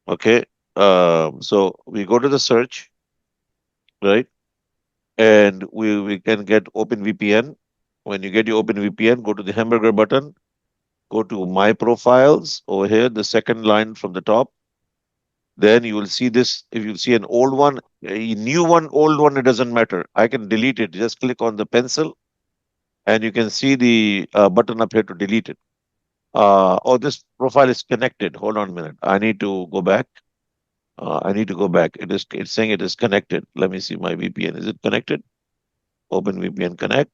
Okay. So we go to the search, right? And we can get OpenVPN. When you get your OpenVPN, go to the hamburger button, go to My Profiles over here, the second line from the top. Then you will see this. If you see an old one, a new one, old one, it doesn't matter. I can delete it. Just click on the pencil, and you can see the button up here to delete it. Oh, this profile is connected. Hold on a minute. I need to go back. I need to go back. It's saying it is connected. Let me see my VPN. Is it connected? Open VPN connect.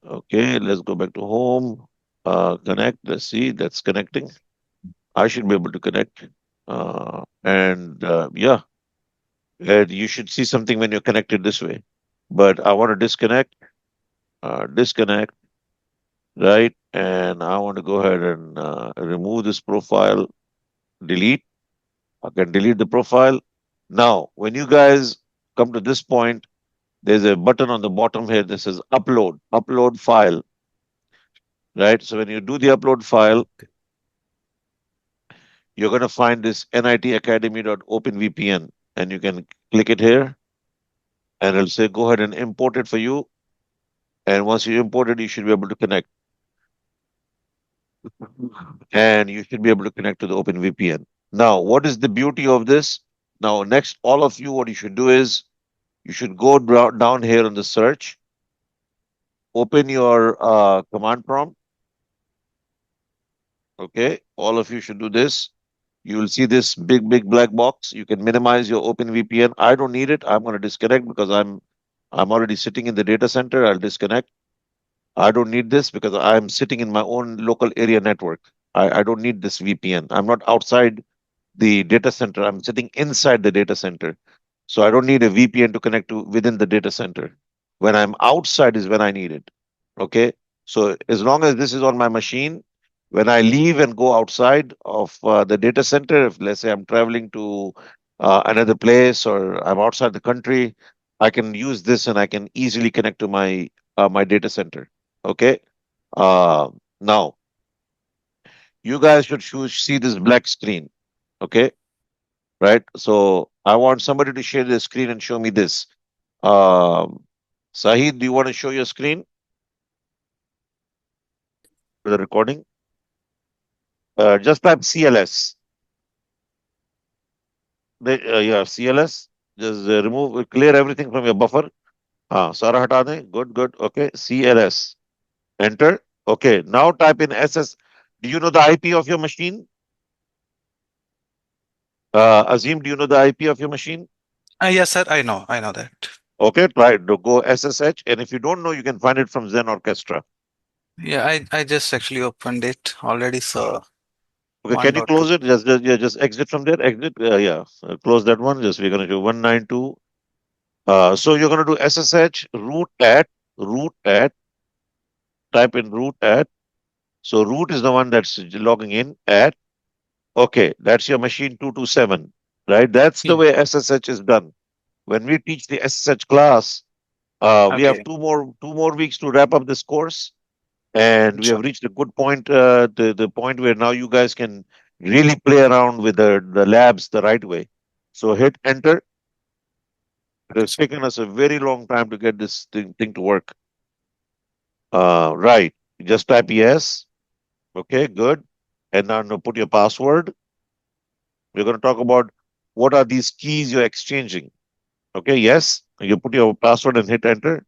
Okay, let's go back to home. Connect. Let's see. That's connecting. I should be able to connect. And yeah, and you should see something when you're connected this way. But I want to disconnect, right? And I want to go ahead and remove this profile, delete. I can delete the profile. Now, when you guys come to this point, there's a button on the bottom here that says upload file, right? So when you do the upload file, you're going to find this nitacademy.openvpn, and you can click it here, and it'll say go ahead and import it for you. And once you import it, you should be able to connect, and you should be able to connect to the OpenVPN. Now, what is the beauty of this? Now, next, all of you, what you should do is you should go down here in the search, open your command prompt. Okay, all of you should do this. You will see this big black box. You can minimize your OpenVPN. I don't need it. I'm going to disconnect because I'm already sitting in the data center. I'll disconnect. I don't need this because I'm sitting in my own local area network. I don't need this VPN. I'm not outside the data center. I'm sitting inside the data center. So I don't need a VPN to connect to within the data center. When I'm outside is when I need it. Okay. So as long as this is on my machine, when I leave and go outside of the data center, if let's say I'm traveling to another place or I'm outside the country, I can use this and I can easily connect to my data center. Okay. Uh, Now you guys should see this black screen. Okay, right? So I want somebody to share the screen and show me this. Um, Sahid, do you want to show your screen for the recording? Just type CLS. Yeah, CLS. Just clear everything from your buffer. Sara hata de. Good, good. Okay, CLS. Enter. Okay, now type in SS. Do you know the IP of your machine? Azim, do you know the IP of your machine? Yes, sir. I know that. Okay, try it. Go SSH. And if you don't know, you can find it from Zen Orchestra. Yeah, I just actually opened it already, Uh, so Okay, can one you or two. close it? Yeah, just exit from there. Exit. Yeah, close that one. Just we're gonna do 192. So you're gonna do SSH root at. Type in root at. So root is the one that's logging in at. Okay, that's your machine 227, right? That's the Yeah. way SSH is done. When we teach the SSH class, we have Okay. two more weeks to wrap up this course, and we have Sure. reached a good point. The point where now you guys can really play around with the labs the right way. So hit enter. It Okay, has sir. taken us a very long time to get this thing to work. Right. You just type yes. Okay, good. And now put your password. We're going to talk about what are these keys you're exchanging. Okay, yes. You put your password and hit enter.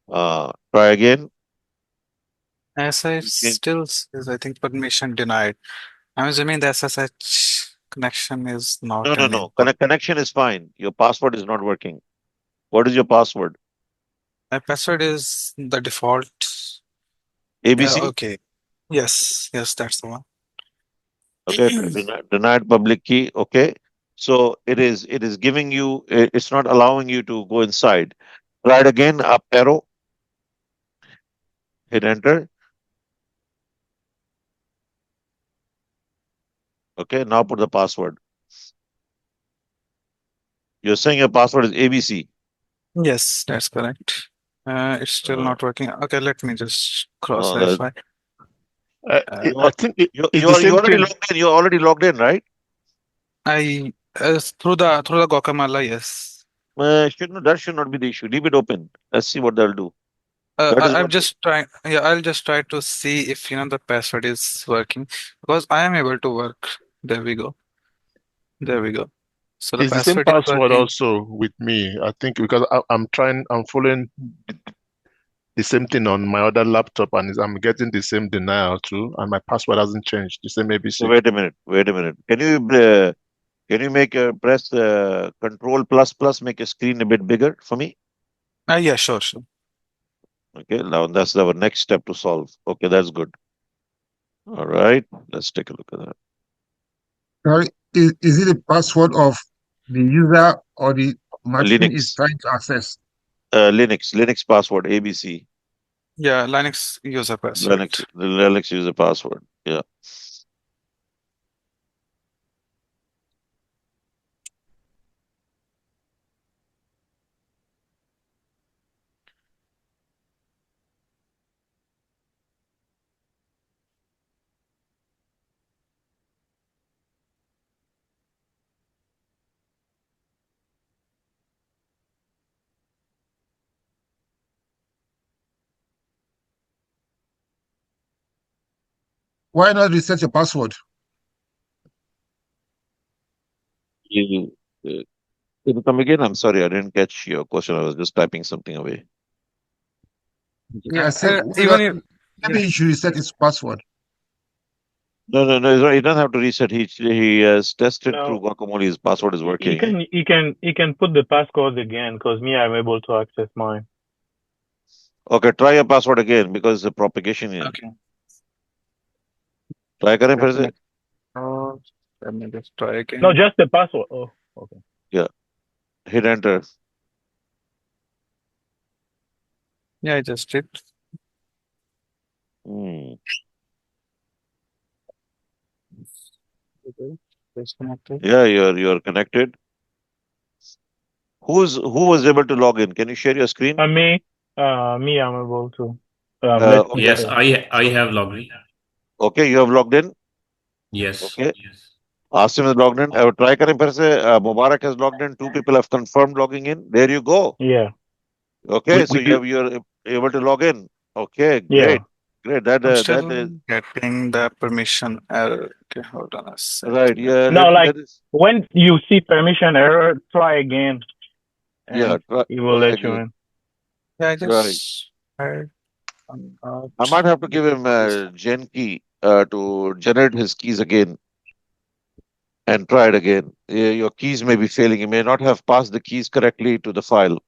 Try again. SSH Change- still says, I think, permission denied. I'm assuming the SSH connection is not No, no, an no. input. Connection is fine. Your password is not working. What is your password? My password is the default. Yeah, ABC? okay. Yes, yes, that's the one. Okay, denied public key. Okay, so it is giving you. It's not allowing you to go inside. Try it again. Up arrow. Hit enter. Okay, now put the password. You're saying your password is ABC. Yes, that's correct. It's still Uh, not working. Okay, let me just cross no, that, verify. Uh, You I are, think it's you the are, you same already thing. logged in. You're already logged in, right? I through the Guacamala, yes. That should not be the issue. Leave it open. Let's see what they'll do. That is I'm what. just trying. Yeah, I'll just try to see if the password is working because I am able to work. There we go. There we go. So the It's the same password is password working. also with me. I think because I'm following the same thing on my other laptop and I'm getting the same denial too, and my password hasn't changed. The same So ABC. wait a minute. Wait a minute. Can you make press Control plus plus, make your screen a bit bigger for me? Yeah, sure, sure. Okay. Now that's our next step to solve. Okay, that's good. All right. Let's take a look at that. Sorry, is it the password of the user or the machine is Linux. trying to access? Linux password ABC. Yeah, Linux user password. Linux user password. Yeah. Why not reset your password? You, uh, can you come again? I'm sorry, I didn't catch your question. I was just typing something away. I Yeah, say even if maybe yeah, you should reset his password. No, no, no. He doesn't have to reset. He has tested through No, Guacamole. His password is he working. can put the passcode again because me I'm able to access mine. Okay, try your password again because the propagation here. okay. Try करें फिर Let से. me let me just try No, again. just the password. Oh, okay. Yeah, hit enter. Yeah, I just did. Hmm. Okay. Disconnected. Yeah, you're connected. Who was able to log in? Can you share your screen? Me I'm able to. Let me Okay, Yes, share. I so have logged in. okay, you have logged in. Yes. Okay, Asim is logged in. I will try करें फिर से. Mubarak has logged in. Two people have confirmed logging in. There you go. Yeah, Okay, so We you're able to log in. Okay, yeah. great, great. That I'm that still is getting the permission error. Okay, hold on a right. second. Yeah, Now, like let us. when you see permission error, try again, Yeah, and try, it will try let you again. in. Yeah, I Right. just heard I'm I out. might have to give him a gen key to generate his keys again and try it again. Your keys may be failing. You may not have passed the keys correctly to the file.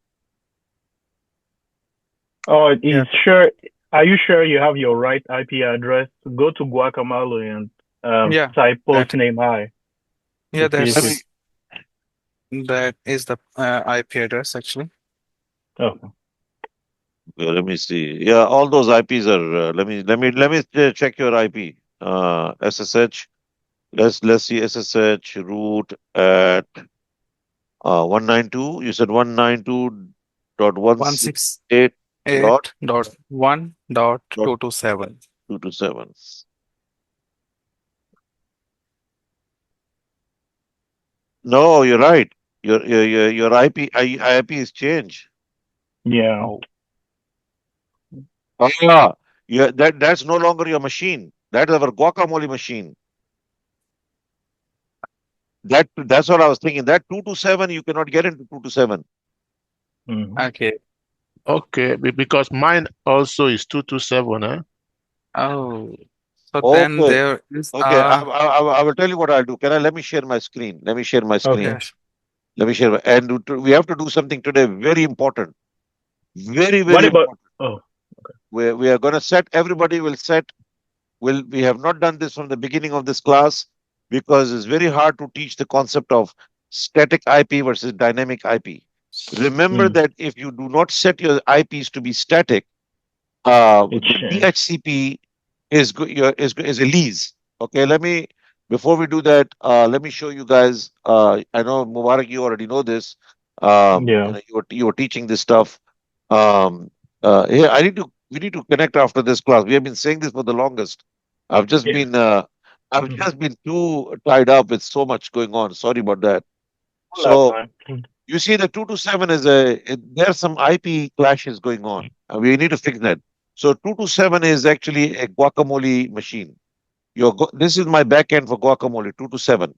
Oh, Yeah, is sure. Are you sure you have your right IP address? Go to Guacamole and yeah, type post that name I yeah, to see if Let it. me. that is the IP address actually. Oh, Let me see. Yeah, all those IPs are. Let me check your IP. SSH. Let's see SSH root at 192. You said 192 dot one One six six eight dot eight dot one dot dot 227. 227. No, you're right. Your IP is changed. yeah. Oh, Oh, yeah. Yeah, that's no longer your machine. That is our guacamole machine. That's what I was thinking. That 227 you cannot get into 227. Hmm. okay. okay because mine also is 227. Oh, so then Okay. there is Okay. I will tell you what I'll do. Let me share my screen. Let me share my screen. Okay. yes. Let me share we have to do something today very important. Very, What very about? important. Oh, We are going to set, everybody will set. We have not done this from the beginning of this class because it's very hard to teach the concept of static IP versus dynamic IP. Remember mm, that if you do not set your IPs to be static, it the changed. DHCP is a lease. Okay, before we do that, let me show you guys. I know Mubarak, you already know this. Yeah. You were teaching this stuff. Here, we need to connect after this class. We have been saying this for the longest. I've just Yeah. been I've just been too tied up with so much going on. Sorry about that. All that So time. you see, the 227 is there's some IP clashes going on. We need to fix that. So 227 is actually a guacamole machine. This is my backend for guacamole 227.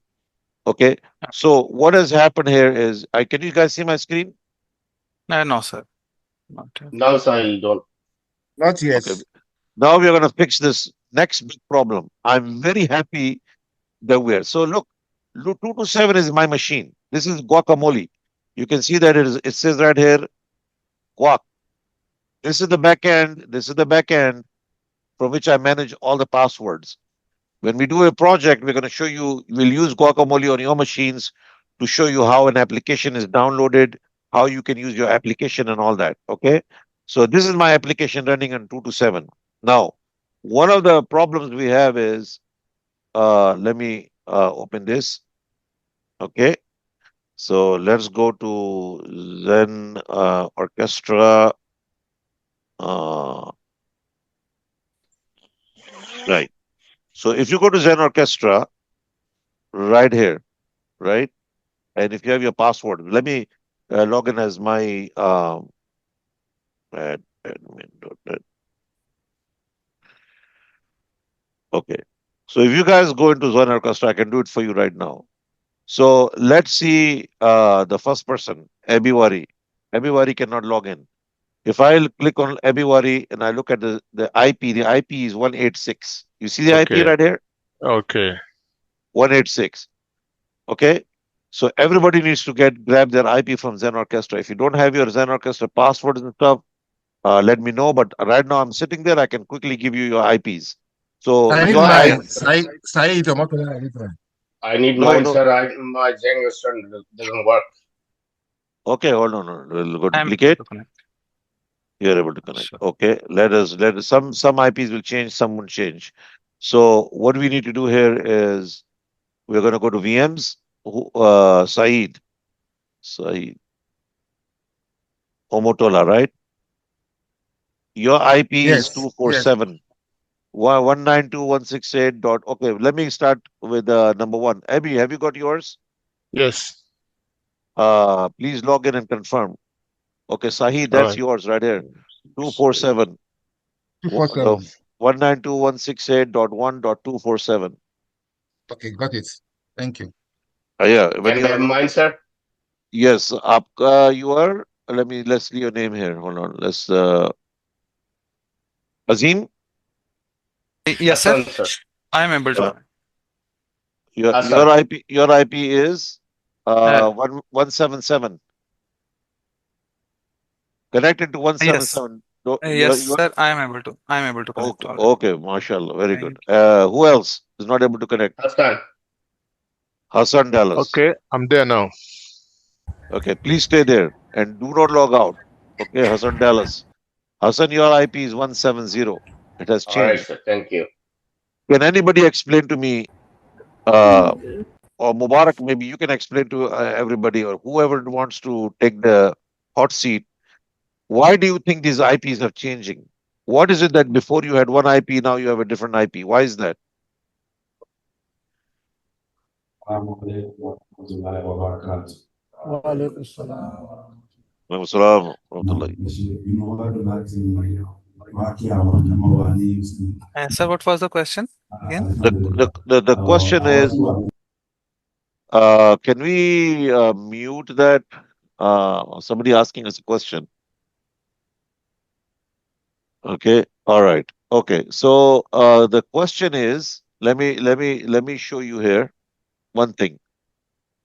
Okay. So what has happened here is, I can you guys see my screen? No, sir. Not yet. Now, sir, you don't. Not yet. Okay. Now we are going to fix this next big problem. I'm very happy that we're so look, 227 is my machine. This is guacamole. You can see that it says right here guac. This is the backend. This is the backend from which I manage all the passwords. When we do a project, we're going to show you, we'll use guacamole on your machines to show you how an application is downloaded, how you can use your application and all that. Okay. So this is my application running on 227. Now, one of the problems we have is, let me open this. Okay. So let's go to Zen Orchestra. Uh, right. So if you go to Zen Orchestra, right here, right? And if you have your password, let me log in as my admin.net. Okay. So if you guys go into Zen Orchestra, I can do it for you right now. So let's see the first person, Abiwari. Abiwari cannot log in. If I click on Abiwari and I look at the IP is 186. You see the IP Okay. right here? Okay. 186. Okay. So everybody needs to grab their IP from Zen Orchestra. If you don't have your Zen Orchestra passwords and stuff, let me know. But right now I'm sitting there. I can quickly give you your IPs. So I need your I I mine. have. Said or Motola, I need mine. I need no mine, no. sir. My generation doesn't work. Okay, hold on. We'll go I'm able duplicate. to connect. You're able to connect. Sure. Okay. Let us some IPs will change, some won't change. So what we need to do here is we're going to go to VMs. Saeed. Saeed. Omotola, right? Your IP is Yes, yes. 247. 192.168 dot. Okay, let me start with number one. Abby, have you got yours? Yes. Please log in and confirm. Okay, Sahid, All that's right. yours right here. 247. 247. 192.168.1.247. Okay, got it. Thank you. Yeah, when Can you I are have mine, logging, sir? yes, you are. Let's see your name here. Hold on. Let's Azim. Yes, sir. Hassan, sir. I am able to Uh, connect. your Hassan. IP is Uh, 177. Connected to yes. 177. Yes, sir. I am able to connect Okay, already. okay, mashallah, very good. Thank Who else is not able to connect? Hassan. Hassan Dallas. Okay. I'm there now. Okay, please stay there and do not log out. Okay, Hassan Dallas. Hassan, your IP is 170. It has All right, changed. sir. Thank you. Can anybody explain to me, uh, or Mubarak, maybe you can explain to everybody or whoever wants to take the hot seat. Why do you think these IPs are changing? What is it that before you had one IP, now you have a different IP? Why is that? وعليكم السلام. Wa salam, rahmatullahi. Sir, what was the question again? The question is, can we mute that? Somebody asking us a question. Okay. All right. Okay. So the question is, let me show you here one thing.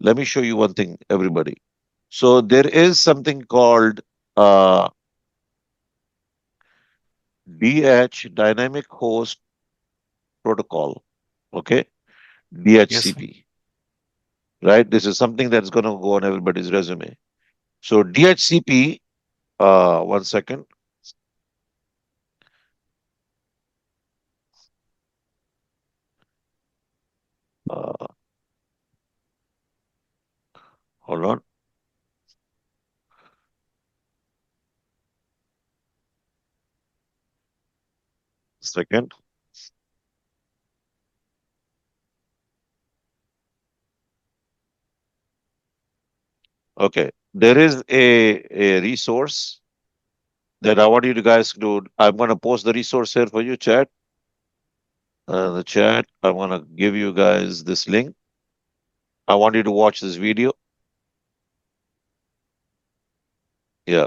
Let me show you one thing, everybody. So there is something called DH, Dynamic Host Protocol. Okay. Yes, sir. DHCP. Right. This is something that's going to go on everybody's resume. So DHCP. One second. Uh, hold on. Second. Okay. There is a resource that I want you to guys to do. I'm going to post the resource here for you, chat. The chat. I want to give you guys this link. I want you to watch this video. Yeah.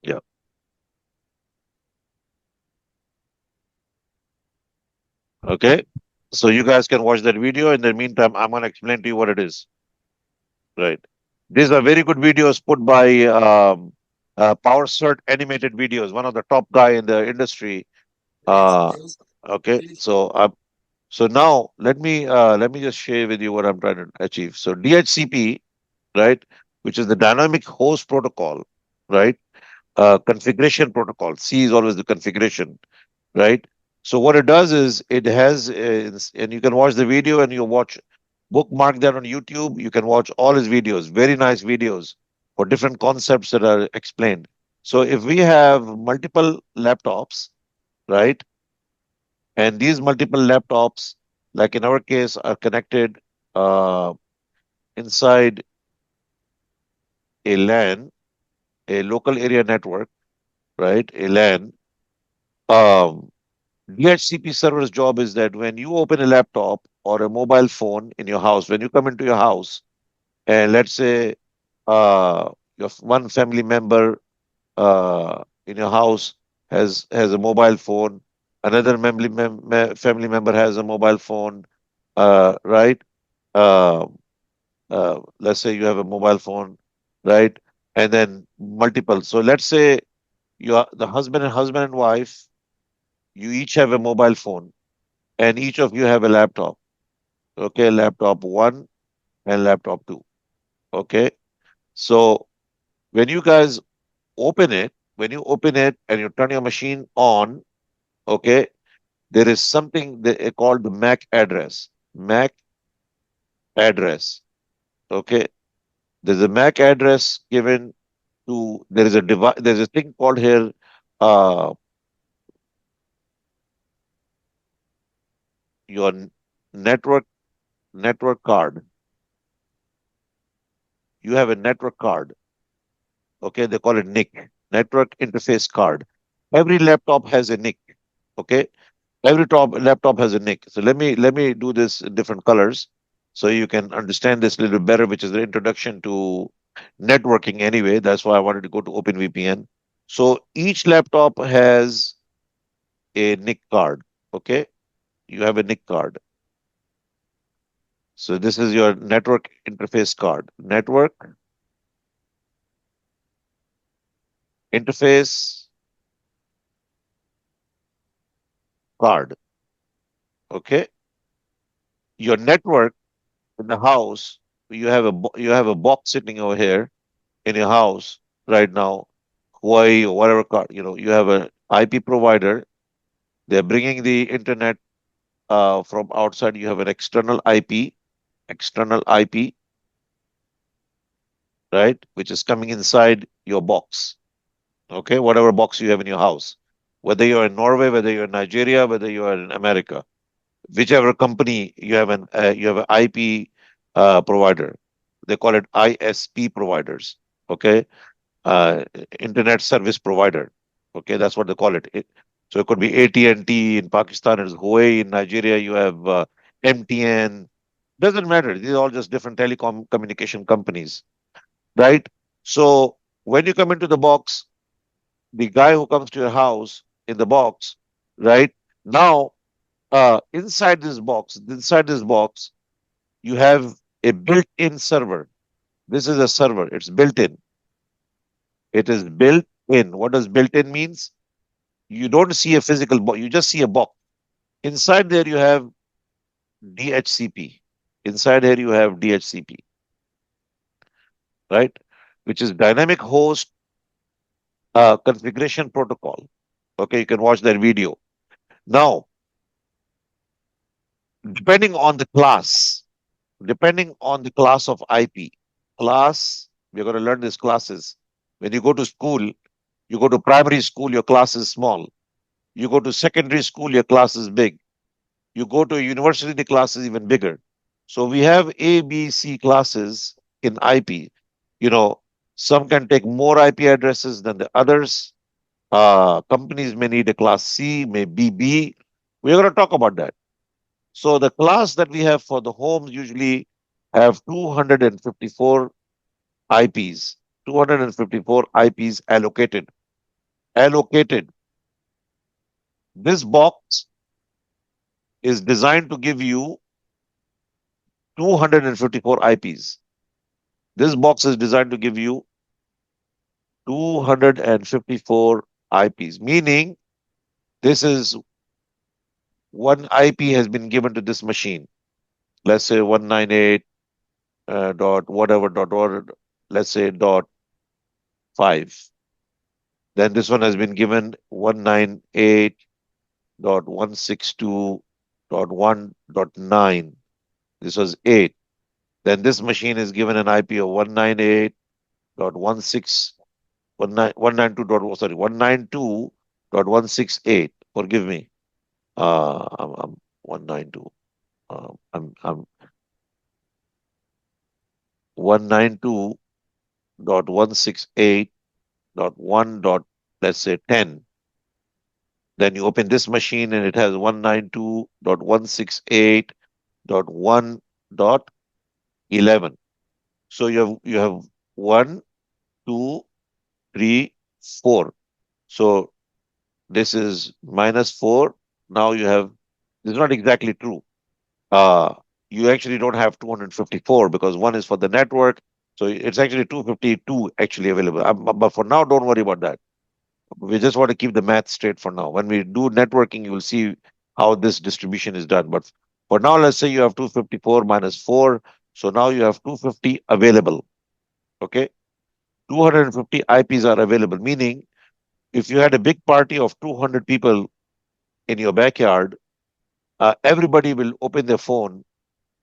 Yeah. Okay. So you guys can watch that video. In the meantime, I'm going to explain to you what it is. Right. These are very good videos put by Power Cert Animated Videos, one of the top guy in the industry. Uh, okay. So now let me just share with you what I'm trying to achieve. So DHCP, right, which is the Dynamic Host Protocol, right? Configuration protocol. C is always the configuration, right? So what it does is it has, and you can watch the video and you watch, bookmark that on YouTube. You can watch all his videos, very nice videos for different concepts that are explained. So if we have multiple laptops, right, and these multiple laptops, like in our case, are connected uh, inside a LAN, a local area network, right, a LAN. Um, DHCP server's job is that when you open a laptop or a mobile phone in your house, when you come into your house, and let's say your one family member in your house has a mobile phone, another family member has a mobile phone, right? Uh, let's say you have a mobile phone, right? And then multiple. So let's say you are the husband and wife, you each have a mobile phone, and each of you have a laptop. Okay, laptop one and laptop two. Okay. So when you guys when you open it and you turn your machine on, okay, there is something called the MAC address. MAC address. Okay. There's a MAC address given to, there is a device, there's a thing called here, uh, your network, network card. You have a network card. Okay. They call it NIC, network interface card. Every laptop has a NIC. Okay. Every laptop has a NIC. So let me do this in different colors so you can understand this a little bit better, which is the introduction to networking anyway. That's why I wanted to go to OpenVPN. So each laptop has a NIC card. Okay, you have a NIC card. So this is your network interface card. Network interface card. Okay, your network in the house. You have a box sitting over here in your house right now, Hawaii or whatever, you have an IP provider. They're bringing the internet from outside. You have an external IP, right, which is coming inside your box. Okay, whatever box you have in your house, whether you're in Norway, whether you're in Nigeria, whether you are in America, whichever company you have an IP provider. They call it ISP providers. Okay, uh, internet service provider. Okay, that's what they call it. So it could be AT&T in Pakistan, it's Huawei in Nigeria. You have MTN. Doesn't matter. These are all just different telecom communication companies, right? So when you come into the box, the guy who comes to your house in the box, right? Now, inside this box, you have a built-in server. This is a server. It's built in. It is built in. What does built in means? You don't see a physical box, you just see a box. Inside there, you have DHCP. Inside here, you have DHCP, right? Which is Dynamic Host Configuration Protocol. Okay, you can watch that video. Now, depending on the class, depending on the class of IP, we're going to learn these classes. When you go to school, you go to primary school, your class is small. You go to secondary school, your class is big. You go to a university, the class is even bigger. So we have A, B, C classes in IP. You know, some can take more IP addresses than the others. Companies may need a class C, may be B. We're going to talk about that. So the class that we have for the homes usually have 254 IPs, 254 IPs allocated. Allocated. This box is designed to give you 254 IPs. This box is designed to give you 254 IPs, meaning this is one IP has been given to this machine. Let's say 198 dot whatever dot or let's say dot 5. Then this one has been given 198.162.1.9. This was 8. Then this machine is given an IP of 192.168. Sorry, 192.168. Forgive me. I'm 192. I'm 192.168.1 dot let's say 10. Then you open this machine and it has 192.168.1.11. So you have 1, 2, 3, 4. So this is -4. Now you have, this is not exactly true. You actually don't have 254 because one is for the network. So it's actually 252 actually available. But for now, don't worry about that. We just want to keep the math straight for now. When we do networking, you will see how this distribution is done. But for now, let's say you have 254 minus 4. So now you have 250 available. Okay. 250 IPs are available, meaning if you had a big party of 200 people in your backyard, everybody will open their phone.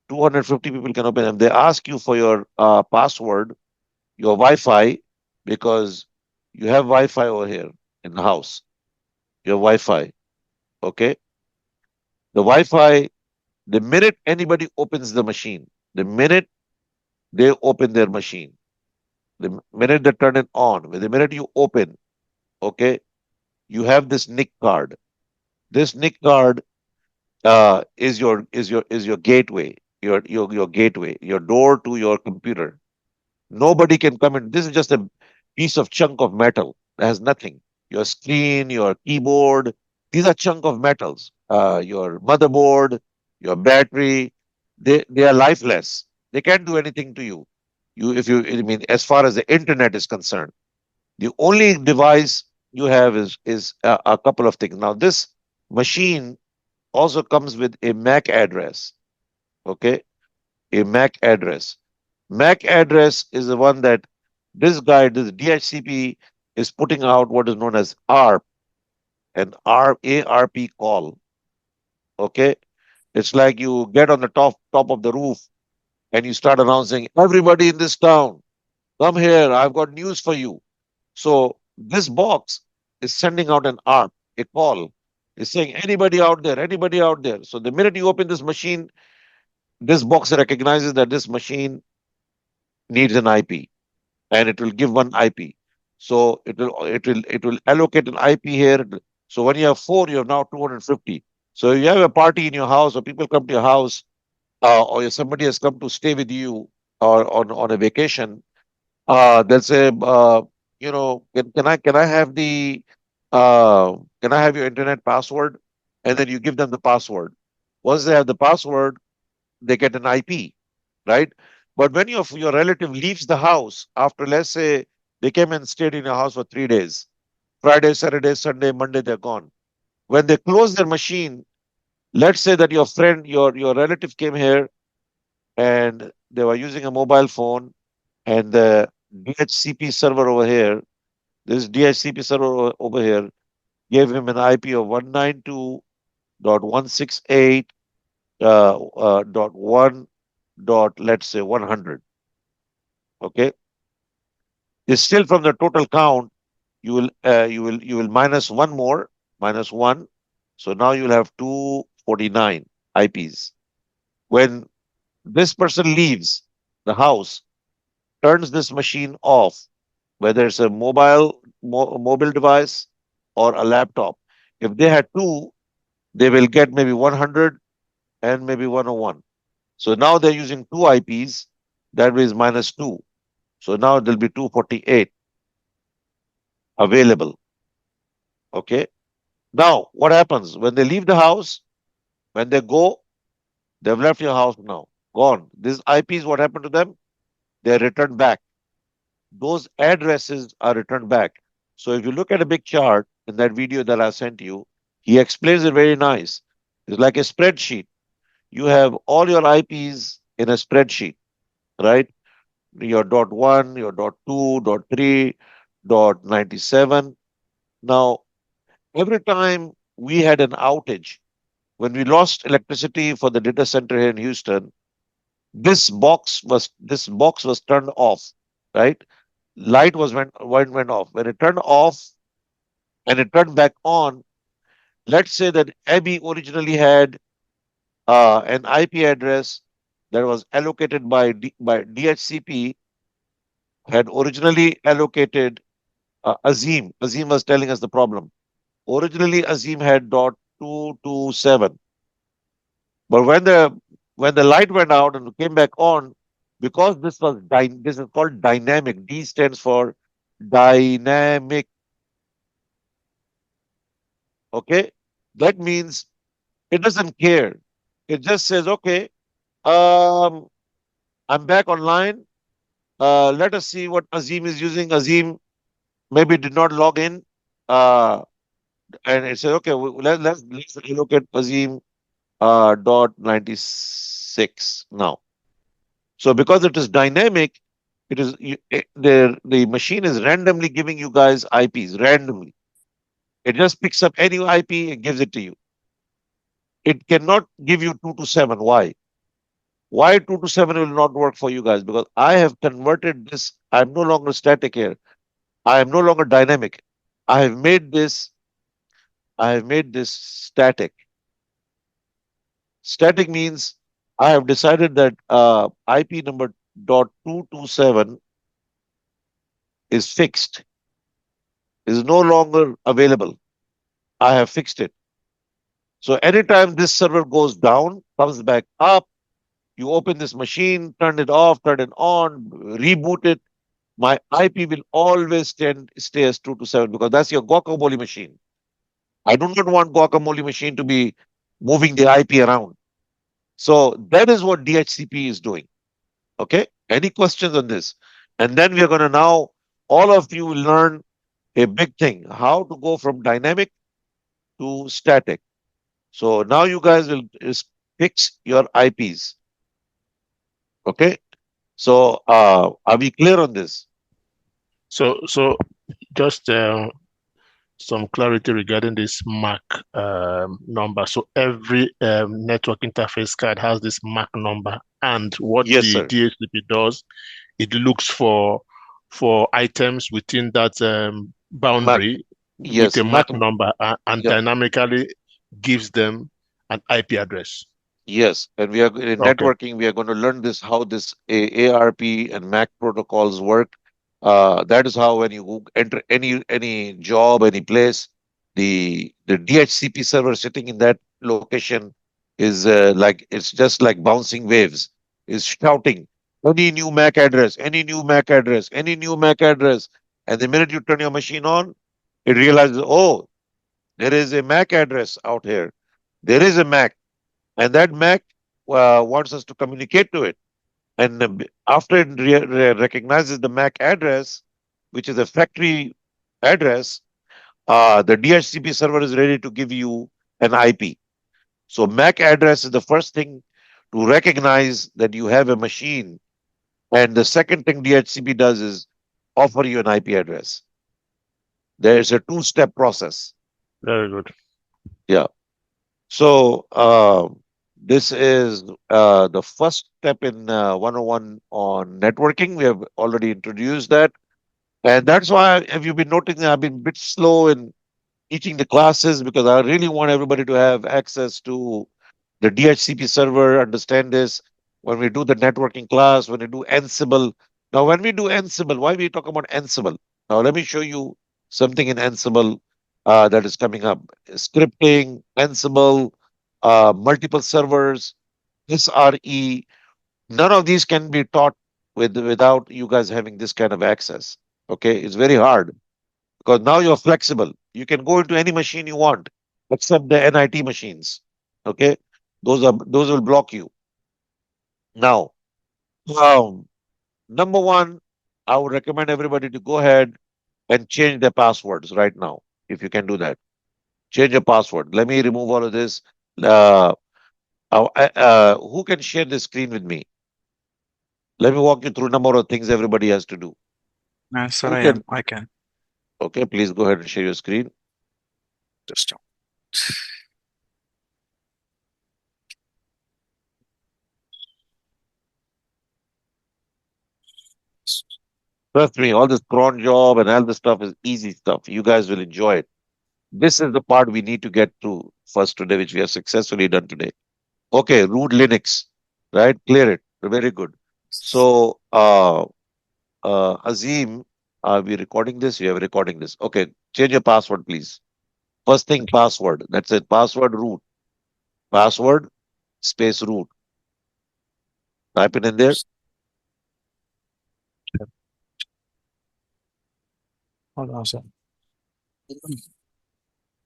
250 people can open them. They ask you for your password, your Wi-Fi, because you have Wi-Fi over here in the house. Your Wi-Fi. Okay. The Wi-Fi, the minute anybody opens the machine, the minute they open their machine, the minute they turn it on, the minute you open, okay, you have this NIC card. This NIC card is your gateway, your gateway, your door to your computer. Nobody can come in. This is just a piece of chunk of metal that has nothing. Your screen, your keyboard, these are chunk of metals. Your motherboard, your battery, they are lifeless. They can't do anything to you. I mean, as far as the internet is concerned, the only device you have is a couple of things. Now, this machine also comes with a MAC address. Okay, a MAC address. MAC address is the one that this guy, this DHCP, is putting out what is known as ARP, an ARP call. Okay, it's like you get on the top of the roof and you start announcing, everybody in this town, come here, I've got news for you. So this box is sending out an ARP, a call. It's saying, anybody out there, anybody out there. So the minute you open this machine, this box recognizes that this machine needs an IP and it will give one IP. So it will allocate an IP here. So when you have 4, you have now 250. So you have a party in your house, or people come to your house, or somebody has come to stay with you, or on a vacation. They'll say, can I have can I have your internet password? And then you give them the password. Once they have the password, they get an IP, right? But when your relative leaves the house after, let's say, they came and stayed in your house for 3 days, Friday, Saturday, Sunday, Monday, they're gone. When they close their machine, let's say that your friend, your relative came here and they were using a mobile phone, and the DHCP server over here, this DHCP server over here, gave him an IP of 192.168 dot 1 dot, let's say, 100. Okay, is still from the total count. You will minus one more, minus one. So now you'll have 249 IPs. When This person leaves the house, turns this machine off, whether it's a mobile device or a laptop. If they had two, they will get maybe 100 and maybe 101. So now they're using two IPs. That means minus two. So now there'll be 248 available. Okay. Now, what happens when they leave the house? When they go, they've left your house now, gone. These IPs, what happened to them? They're returned back. Those addresses are returned back. So if you look at a big chart in that video that I sent you, he explains it very nice. It's like a spreadsheet. You have all your IPs in a spreadsheet, right? Your dot one, your dot two, dot three, dot 97. Now, every time we had an outage, when we lost electricity for the data center here in Houston, this box was turned off, right? Light went off. When it turned off and it turned back on, let's say that Abby originally had an IP address that was allocated by DHCP, had originally allocated Azim. Azim was telling us the problem. Originally, Azim had dot 227, but when the light went out and came back on, because this is called dynamic. D stands for dynamic. Okay, that means it doesn't care. It just says, okay, um, I'm back online. Let us see what Azim is using. Azim maybe did not log in, uh, and it says, okay, let's look at Azim dot 96 now. So because it is dynamic, the machine is randomly giving you guys IPs randomly. It just picks up any IP and gives it to you. It cannot give you 227. Why? Why 227 will not work for you guys? Because I have converted this. I'm no longer static here. I am no longer dynamic. I have made this. I have made this static. Static means I have decided that IP number dot 227 is fixed, is no longer available. I have fixed it. So anytime this server goes down, comes back up, you open this machine, turn it off, turn it on, reboot it, my IP will always stay as 227 because that's your guacamole machine. I do not want guacamole machine to be moving the IP around. So that is what DHCP is doing. Okay. Any questions on this? And then we are going to now, all of you will learn a big thing, how to go from dynamic to static. So now you guys will fix your IPs. Okay. So are we clear on this? So just some clarity regarding this MAC number. So every network interface card has this MAC number, and what Yes, the sir. DHCP does, it looks for items within that boundary with Yes, a MAC. MAC number and Yeah. dynamically gives them an IP address. Yes, and we are in Okay. networking. We are going to learn this how this ARP and MAC protocols work. That is how when you enter any job, any place, the DHCP server sitting in that location is like it's just like bouncing waves. Is shouting any new MAC address, any new MAC address, any new MAC address, and the minute you turn your machine on, it realizes, oh, there is a MAC address out here. There is a MAC. And that Mac wants us to communicate to it. And after it recognizes the MAC address, which is a factory address, the DHCP server is ready to give you an IP. So MAC address is the first thing to recognize that you have a machine. And the second thing DHCP does is offer you an IP address. There's a two-step process. Very good. Yeah. So this is the first step in 101 on networking. We have already introduced that. And that's why, have you been noticing, I've been a bit slow in teaching the classes because I really want everybody to have access to the DHCP server, understand this. when we do the networking class, when we do Ansible. Now, when we do Ansible, why we talk about Ansible? Now, let me show you something in Ansible that is coming up. Scripting, Ansible, multiple servers, SRE. None of these can be taught without you guys having this kind of access. Okay, it's very hard because now you're flexible. You can go into any machine you want, except the NIT machines. Okay, those will block you. Now, um, number one, I would recommend everybody to go ahead and change their passwords right now. If you can do that, change your password. Let me remove all of this. Uh, who can share the screen with me? Let me walk you through a number of things everybody has to do. Sir, Who can? I can. Okay, please go ahead and share your screen. Just Trust me, all this cron job and all this stuff is easy stuff. You guys will enjoy it. This is the part we need to get through first today, which we have successfully done today. Okay, root Linux, right? Clear it. Very good. So, Azim, are we recording this? You are recording this. Okay, change your password, please. First thing, password. That's it. Password root. Password space root. Type it in there. hold on, sir.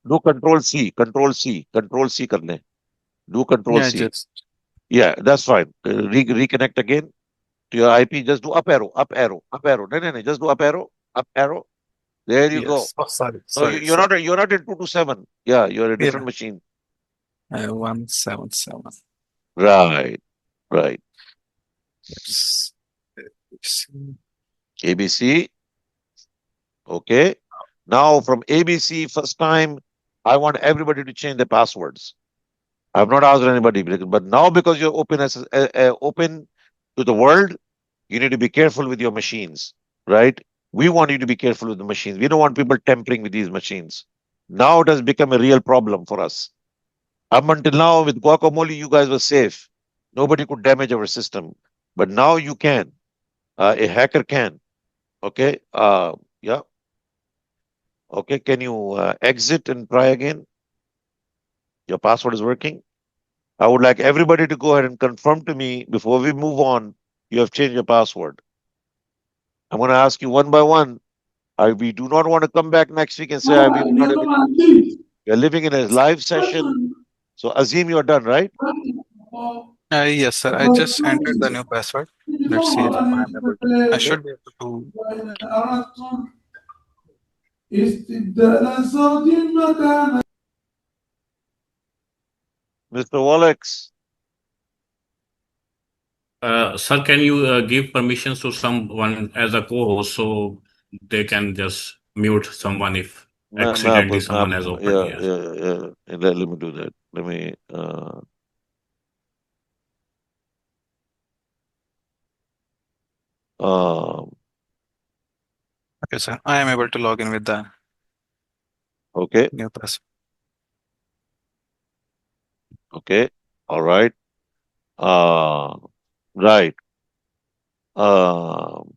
Do control C, control C, control C karne. Do control Yeah, C. just Yeah, that's fine. Reconnect again to your IP. Just do up arrow, up arrow, up arrow. No, no, no. Just do up arrow, up arrow. There you go. yes. Oh, sorry, No, sorry, you're sorry. not. You're not in 227. Yeah, you're a different Yeah, machine. 177. Right, right. Let's see. ABC. Okay. Now from ABC, first time, I want everybody to change their passwords. I've not asked anybody, but now because you're open open to the world, you need to be careful with your machines, right? We want you to be careful with the machines. We don't want people tampering with these machines. Now it has become a real problem for us. Up until now, with guacamole, you guys were safe. Nobody could damage our system. But now you can. A hacker can. Okay. Yeah. Okay. Can you exit and try again? Your password is working. I would like everybody to go ahead and confirm to me before we move on. You have changed your password. I'm going to ask you one by one. We do not want to come back next week and say we were not able to do it. We are living in a live session. So Azim, you are done, right? Yes, sir. I just entered the new password. Let's see if I am able to. I Okay. should be able to. Mr. Walex. Sir, can you give permissions to someone as a co-host so they can just mute someone if accidentally someone has opened? Yeah, Yes. yeah, yeah. Let me do that. Let me. Um. Okay, sir. I am able to log in with the Okay. new password. Okay. All right. Uh. Right. Um.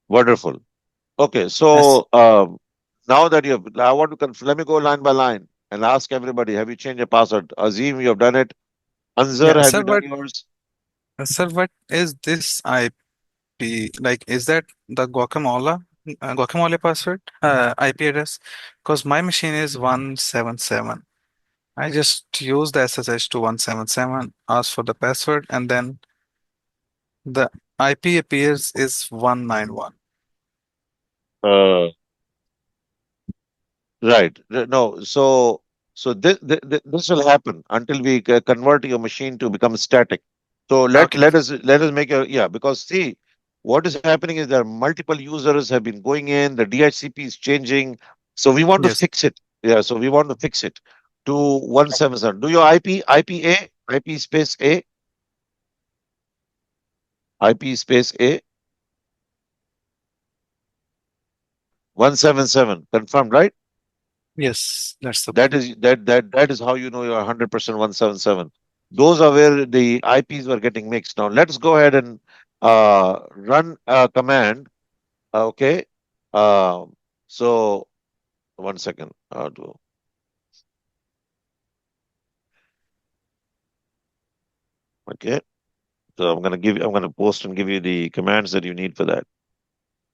Wonderful. Okay. Yes. So now that you have, I want to let me go line by line and ask everybody: have you changed your password? Azim, you have done it. Anzar, Yeah, have sir. you done But yours? sir, what is this IP? Like, is that the guacamole password? IP address? Because my machine is 177. I just use the SSH to 177, ask for the password, and then the IP appears is 191. Uh, Right. No. So this will happen until we convert your machine to become static. So Okay. let us make a, yeah, because see what is happening is there are multiple users have been going in, the DHCP is changing. So we want to Yes. fix it. Yeah, so we want to fix it to 177. Do your IP space A, IP space A 177. Confirmed, right? Yes. That's the That one. is that is how you know you're 100% 177. Those are where the IPs were getting mixed. Now let's go ahead and run a command. Okay. Uh, so one second. Okay. So I'm gonna post and give you the commands that you need for that.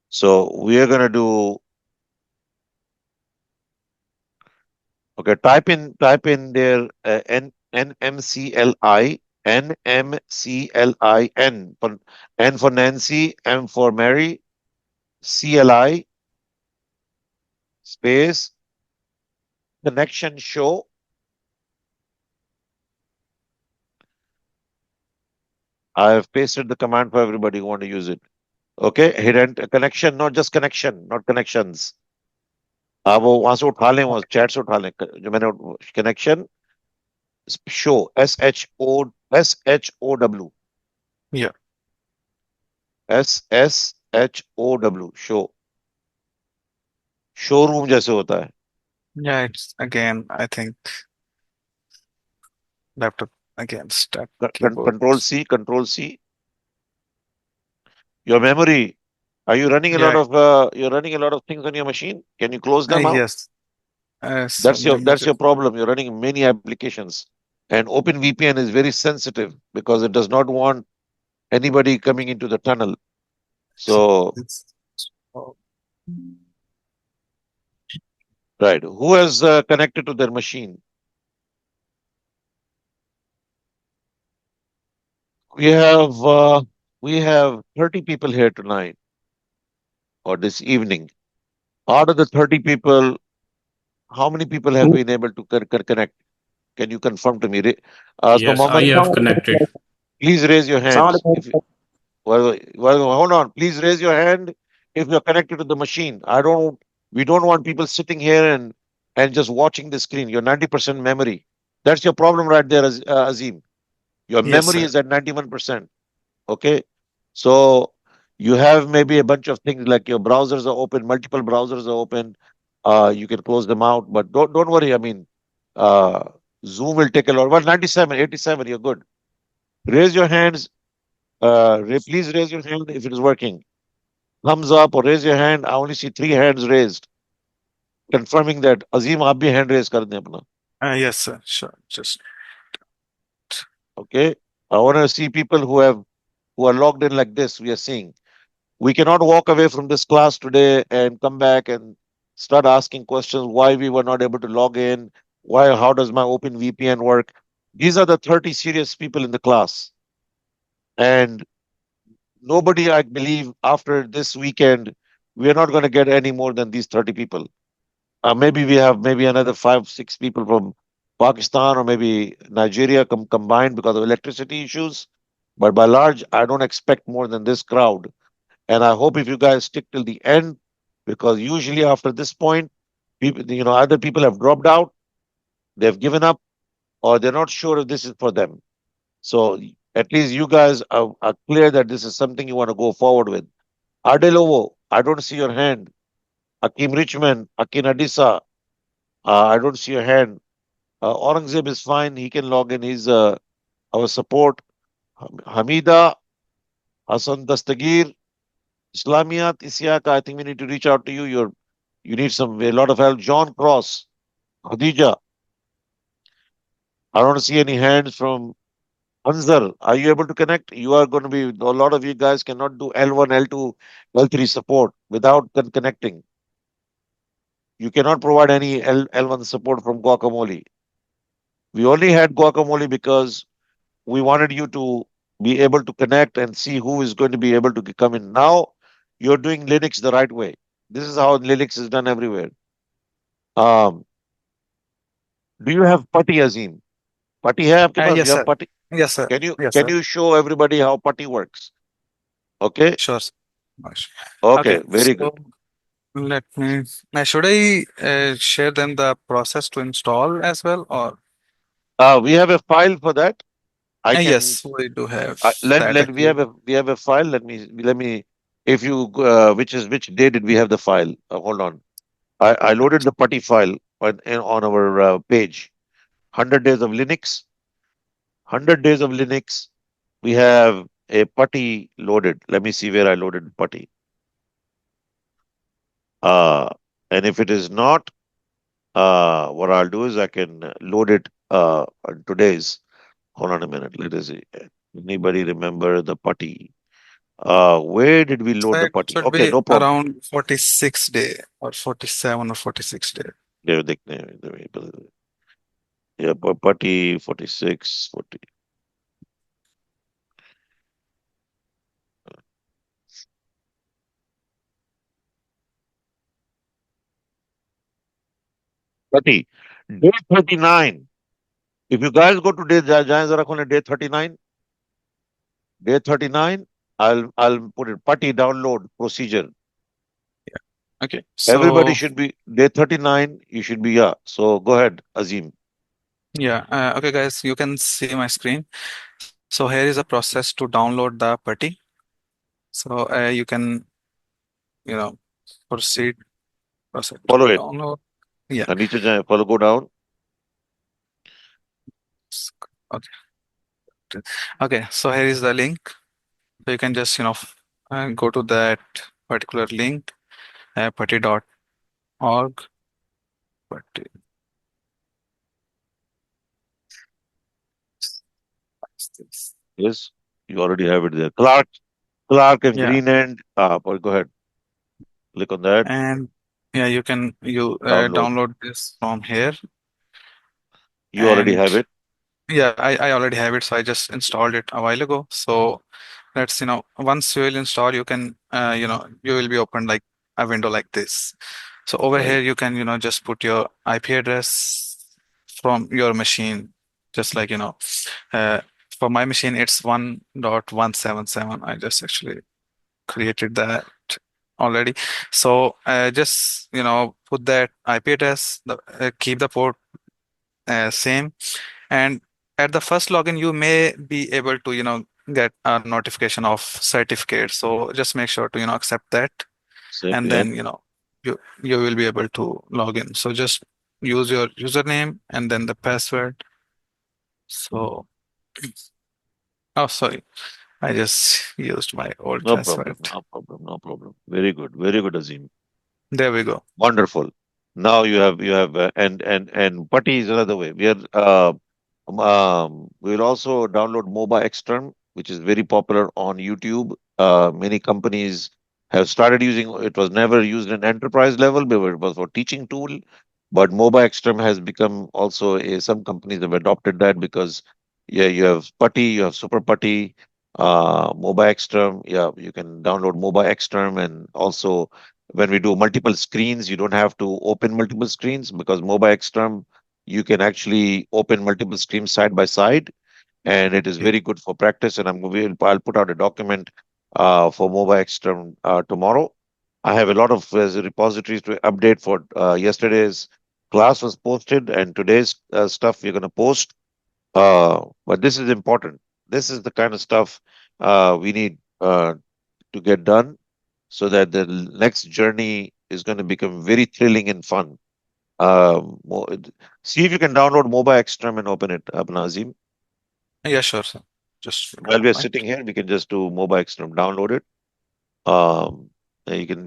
So we are gonna do. Okay. Type in there NMCLIN for N for Nancy, M for Mary, CLI space connection show. I have pasted the command for everybody who want to use it. Okay, hit enter connection, not just connection, not connections. आप वो वहां से उठा लें, वहां chat से उठा लें जो मैंने connection show SHOW Yeah. SHOW show showroom जैसे होता है. Yeah, it's again, I think laptop again start keyboard. Control C. Your memory. Are you running a lot Yeah, of you're running a lot of things on your machine? Can you close them out? yes. So let me That's your just, problem. You're running many applications. And OpenVPN is very sensitive because it does not want anybody coming into the tunnel. So, it's, oh, right. Who has connected to their machine? We have 30 people here tonight or this evening. Out of the 30 people, how many people have been able to connect? Can you confirm to me? So, Yes, I Mohammed, have connected. please raise your hands. Hold on. Please raise your hand if you're connected to the machine. We don't want people sitting here and just watching the screen. You're 90% memory. That's your problem right there, Azim. Your yes, memory sir. is at 91%. Okay. So you have maybe a bunch of things like your browsers are open, multiple browsers are open. You can close them out, but don't worry. I mean, uh, Zoom will take a lot. Well, 97, 87, you're good. Raise your hands. Please raise your hand if it is working. Thumbs up or raise your hand. I only see 3 hands raised, confirming that Azim आप भी hand raise कर दें अपना. Yes, sir. Sure. Just Okay. I want to see people who are logged in like this. We are seeing. We cannot walk away from this class today and come back and start asking questions why we were not able to log in. Why? How does my Open VPN work? These are the 30 serious people in the class, and nobody, I believe, after this weekend, we are not going to get any more than these 30 people. Maybe we have maybe another 5, 6 people from Pakistan or maybe Nigeria combined because of electricity issues. But by large, I don't expect more than this crowd. And I hope if you guys stick till the end, because usually after this point, people, either people have dropped out, they've given up, or they're not sure if this is for them. So at least you guys are clear that this is something you want to go forward with. Adelovo, I don't see your hand. Akim Richman, Akin Adisa, I don't see your hand. Aurangzeb is fine. He can log in. He's our support. Hamida, Hassan Dastagir, Islamiyat, Isiaka. I think we need to reach out to you. You need a lot of help. John Cross, Khadija. I don't see any hands from Anzar. Are you able to connect? You are going to be. A lot of you guys cannot do L1, L2, L3 support without connecting. You cannot provide any L1 support from Guacamole. We only had Guacamole because we wanted you to be able to connect and see who is going to be able to come in. Now you're doing Linux the right way. This is how Linux is done everywhere. Um, do you have Putty, Azim? Putty hai aapke paas? yes, You have sir. Putty? Yes, sir. Can you Yes, can sir. you show everybody how Putty works? Okay. Sure, sir. Nice. Okay. Very So good. let me. Should I share then the process to install as well, or We have a file for that. I can yes, we do have let that let actually. we have a file. Let me if you which day did we have the file? Hold on. I loaded the Putty file on our page. 100 days of Linux. 100 days of Linux. We have a putty loaded. Let me see where I loaded putty. And if it is not, what I'll do is I can load it on today's. Hold on a minute. Let us see. Anybody remember the putty? Where did we load So the it putty? should Okay, be no problem. around 46 day or 47 or 46 day. Yeah, putty 46, 40. Putty, day 39. If you guys go to day, day 39, day 39, I'll put it putty download procedure. Okay, Everybody so should be day 39. You should be, yeah. So go ahead, Azim. yeah, okay, guys, you can see my screen. So here is a process to download the Putty. So you can, you know, proceed, proceed to Follow it. download. Yeah. Follow, go down. Okay. Okay. So here is the link. So you can just, go to that particular link, putty.org. Putty. What's this? Yes, you already have it there. Clark and Yeah. Green End. Go ahead. Click on that. And yeah, you can Download. download this from here. You already And have it. yeah, I already have it, so I just installed it a while ago. So let's, once you will install, you can, you will be opened like a window like this. So over Right. here, you can, just put your IP address from your machine, just like, for my machine, it's 1.177. I just actually created that already. So just, put that IP address, keep the port same. And at the first login, you may be able to, get a notification of certificate. So just make sure to, accept that. Same, And yeah. then, you will be able to log in. So just use your username and then the password. So, oh, sorry. I just used my old No problem. password. No problem. No problem. Very good. Very good, Azim. There we go. Wonderful. Now and Putty is another way. We'll also download MOBA Extern, which is very popular on YouTube. Many companies have started using it. Was never used in enterprise level, but it was for teaching tool. But MOBA Extreme has become also some companies have adopted that because yeah, you have Putty, you have Super Putty, MOBA Extreme. Yeah, you can download MOBA Extreme, and also when we do multiple screens, you don't have to open multiple screens because MOBA Extreme you can actually open multiple screens side by side, and it is Okay. very good for practice. And I'll put out a document for MOBA Extreme tomorrow. I have a lot of repositories to update for yesterday's class was posted, and today's stuff we're going to post. But this is important. This is the kind of stuff we need to get done so that the next journey is going to become very thrilling and fun. Mo- See if you can download MOBA Extreme and open it up, Nazim. Yeah, sure, sir. Just While one we are moment. sitting here, we can just do MOBA Extreme, download it.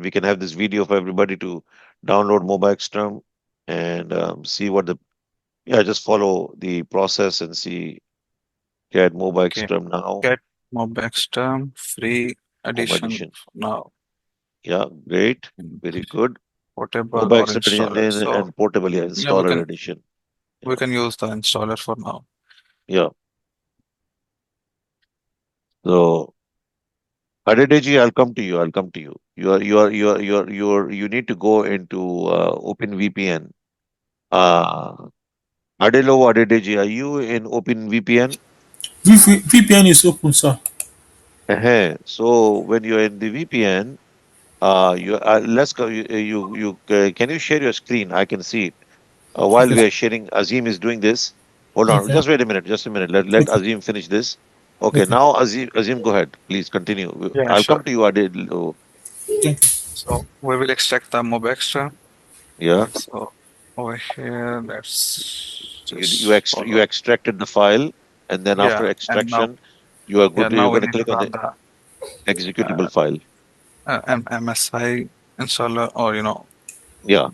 We can have this video for everybody to download MOBA Extreme and see what the just follow the process and see get MOBA Okay. Extreme now. Get Mob Extra free MOBA edition Edition. now. Yeah, great. Very good. Portable MOBA or Extreme installer. So and portable, yeah, yeah, we installer can edition. we Yeah. can use the installer for now. Yeah. So Adedeji, I'll come to you. I'll come to you. You need to go into OpenVPN. Uh Adelo Adedeji, are you in OpenVPN? VPN is open, sir. So when you're in the VPN, you let's go. Can you share your screen? I can see it. While Okay, we sir. are sharing, Azim is doing this. Hold on, Okay. just wait a minute. Just a minute. Let Okay. Azim finish this. Okay, Okay. now Azim, go ahead. Please continue. Yeah, I'll come sure. to you, Adel. Oh, Thank you. So we will extract the Mob Extra. yeah, So over here, let's you just you follow. extracted the file. and then after Yeah, and now, extraction, you are yeah, good. now You're we going to need to click on run the the executable uh, file. MSI installer, or Yeah.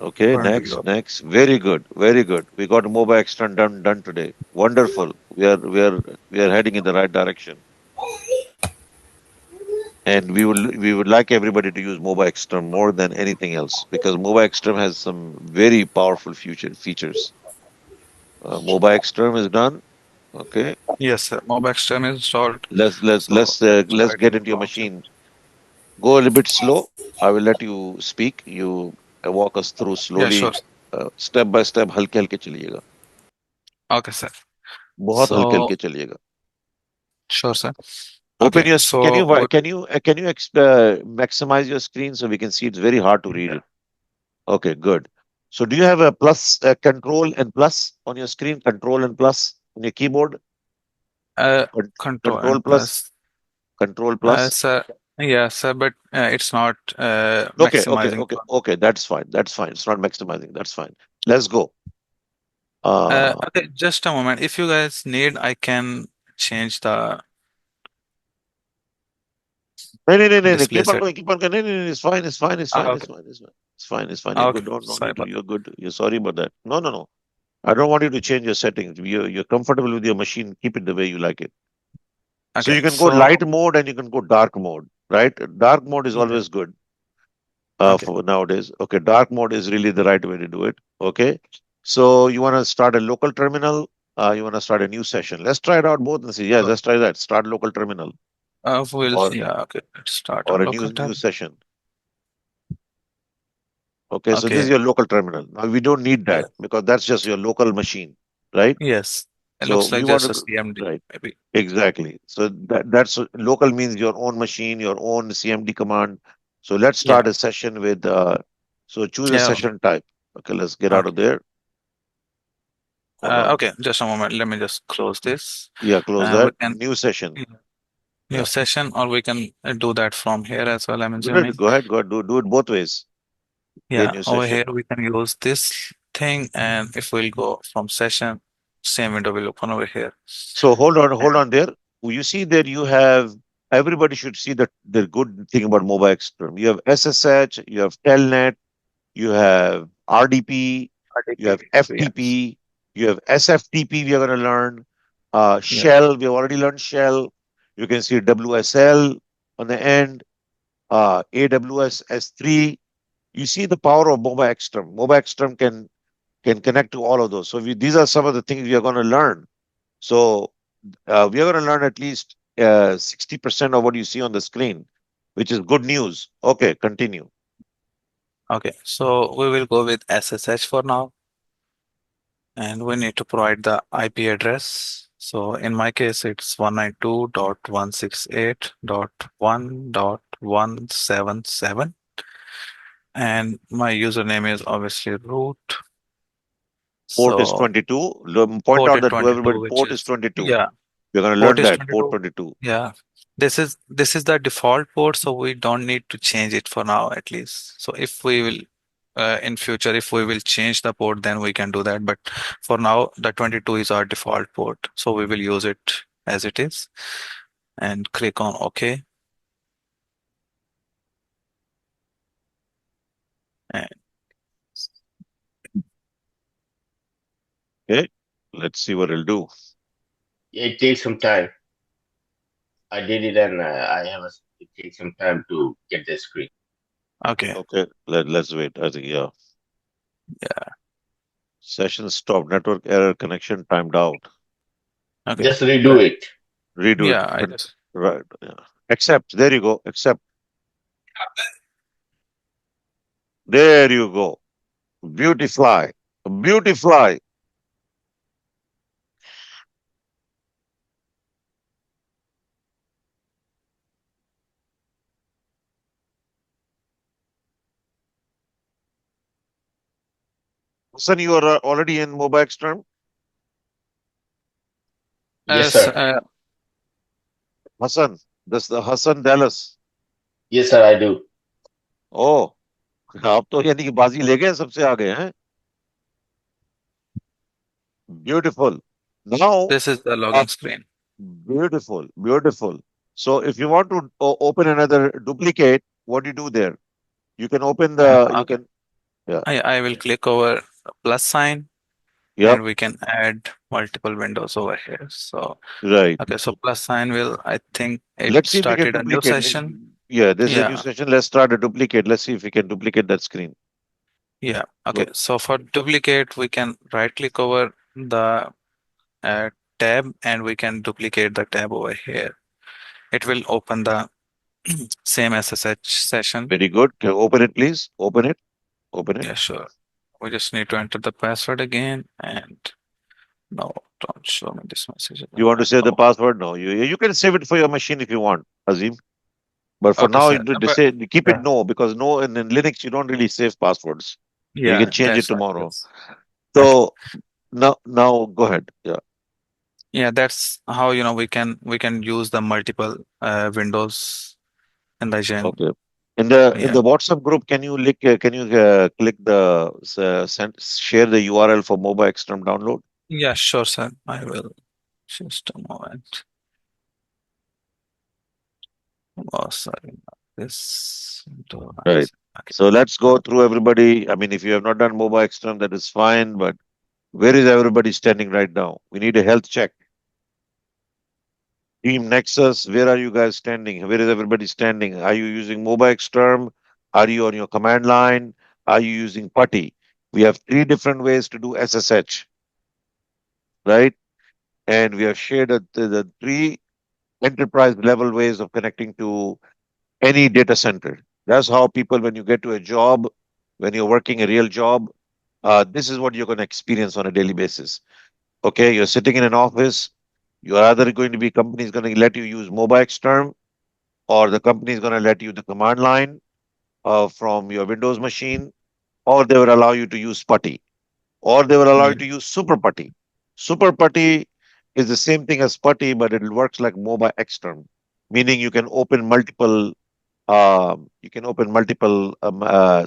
Okay. going to Next. your. Next. Very good. Very good. We got mobile extern done today. Wonderful. We are heading in the right direction. And we would like everybody to use MOBA Extreme more than anything else because MOBA Extreme has some very powerful future features. MOBA Extreme is done. Okay, Yes, sir. Mobextern is installed. let's let's So let's uh, let's try let's to get into your launch it. machine. Go a little bit slow. I will let you speak. You walk us through Yeah, sure. slowly, step by step. हल्के हल्के चलिएगा. Okay, sir. बहुत हल्के So हल्के चलिएगा. sure, sir. Open Okay, your. Can so you we, maximize your screen so we can see? It's very hard to read it. Okay, good. So do you have a plus, control and plus on your screen? Control and plus on your keyboard? uh, Con- control Control and plus, plus. control plus. Sir, yeah, sir, but it's not Okay, okay, maximizing okay, for. okay. That's fine. That's fine. It's not maximizing. That's fine. Let's go. Okay, just a moment. If you guys need, I can change the No. display Keep on set. going. Keep on going. No. It's fine. It's fine. It's fine. It's Okay, fine. It's fine. It's fine. It's fine. You're okay. good. Don't Sorry need to. about You're good. You're sorry about that. No. I don't want you to change your settings. You're comfortable with your machine. Keep it the way you like it. that. So Okay, you can go so light mode and you can go dark mode, right? Dark mode is yeah, always good. okay, For nowadays. Okay, dark mode is really the right way to do it. Okay, so you want to start a local terminal. You want to start a new session. Let's try it out both and see. Yes, let's try that. Start local terminal we'll or yeah. Okay, let's start a or a local new tab. session. Okay, so this is Okay, your local terminal. Now we don't need yeah, that because that's just your local machine, right? yes. It So looks we like want just to a CMD, right. maybe. Exactly. So that's local means your own machine, your own CMD command. So let's Yeah, start a session with so choose a yeah. session type. Okay, let's get out Okay. of there. Hold on. Okay, just a moment. Let me just close this. Yeah, close We that. can New session. new Yeah. session, or we can do that from here as well, I'm Good. assuming. Go ahead. Go ahead. Do it both ways. Create Yeah, new over here session. we can use this thing, and if we'll go from session, same window will open over here. So hold And on there. You see there you have everybody should see the good thing about mobile extreme. You have SSH, you have Telnet, you have RDP, you RDP, have yeah, FTP, you have SFTP. We are going to learn yeah, shell. We have already learned shell. You can see WSL on the end. AWS S3. You see the power of mobile extreme. Mobile extreme can connect to all of those. So these are some of the things we are going to learn. So we are going to learn at least 60% of what you see on the screen, which is good news. Okay, continue. okay. So we will go with SSH for now, and we need to provide the IP address. So in my case, it's 192.168.1.177, and my username is obviously root. Port is So 22. Point port out is that to 22, everybody, which port is is, 22. yeah, We're going to port learn is that. Port 22. 22. Yeah, this is the default port, so we don't need to change it for now at least. So if we will in future, if we will change the port, then we can do that. But for now, the 22 is our default port, so we will use it as it is and click on OK. And Okay. Let's see what it'll do. It takes some time. I did it, and it takes some time to get the screen. okay, Okay. Let's wait. I think, yeah. yeah, Session stopped. Network error. Connection timed out. okay. Just redo it. Redo it. Yeah, I just Right. Yeah. Accept. There you go. Accept. There you go. Beautifly. Beautifly. Hassan, you are already in mobile extreme. Yes, as sir. Hassan. That's the Hassan Dallas. Yes, sir, I do. Oh, आप तो यानी कि बाजी ले गए सबसे आगे हैं. Beautiful. Now, This is the uh, login screen. beautiful, beautiful. So if you want to open another duplicate, what do you do there? You can open you Okay. can, yeah, I will click over a plus sign yep, and we can add multiple windows over here. So, right. okay, so plus sign will, I think it Let's see if we can started a new duplicate. session. Yeah, this is a new Yeah, session. Let's start a duplicate. Let's see if we can duplicate that screen. yeah. Okay, Go. so for duplicate, we can right click over the uh, tab and we can duplicate the tab over here. It will open the same SSH session. Very good. Can you open it, please? Open it. Open it. Yeah, sure. We just need to enter the password again and no, don't show me this message You again. want to save the Oh, password? No. You can save it for your machine if you want, Azim. But for okay, now, you sir. do But say keep it yeah, no, because no in Linux you don't really save passwords. You yeah, can change it that's right. tomorrow. That's right. So now go ahead. Yeah. Yeah, that's how we can use the multiple windows in the gen. Okay. In the Yeah, WhatsApp group, can you click the share the URL for MOBA Extreme download? yeah, sure, sir. I will just a moment. Oh, sorry. This Right. device. Okay. So let's go So, through everybody. I mean, if you have not done MOBA Extreme, that is fine. But where is everybody standing right now? We need a health check. Team Nexus, where are you guys standing? Where is everybody standing? Are you using MOBA Extreme? Are you on your command line? Are you using Putty? We have three different ways to do SSH, right? And we have shared the three enterprise level ways of connecting to any data center. That's how people, when you get to a job, when you're working a real job, this is what you're going to experience on a daily basis. Okay, you're sitting in an office. You're either going to be company is going to let you use MOBA Extreme, or the company is going to let you the command line from your Windows machine, or they will allow you to use Putty, or they will allow you yeah, to use Super Putty. Super Putty is the same thing as Putty, but it works like MOBA Extreme, meaning you can open multiple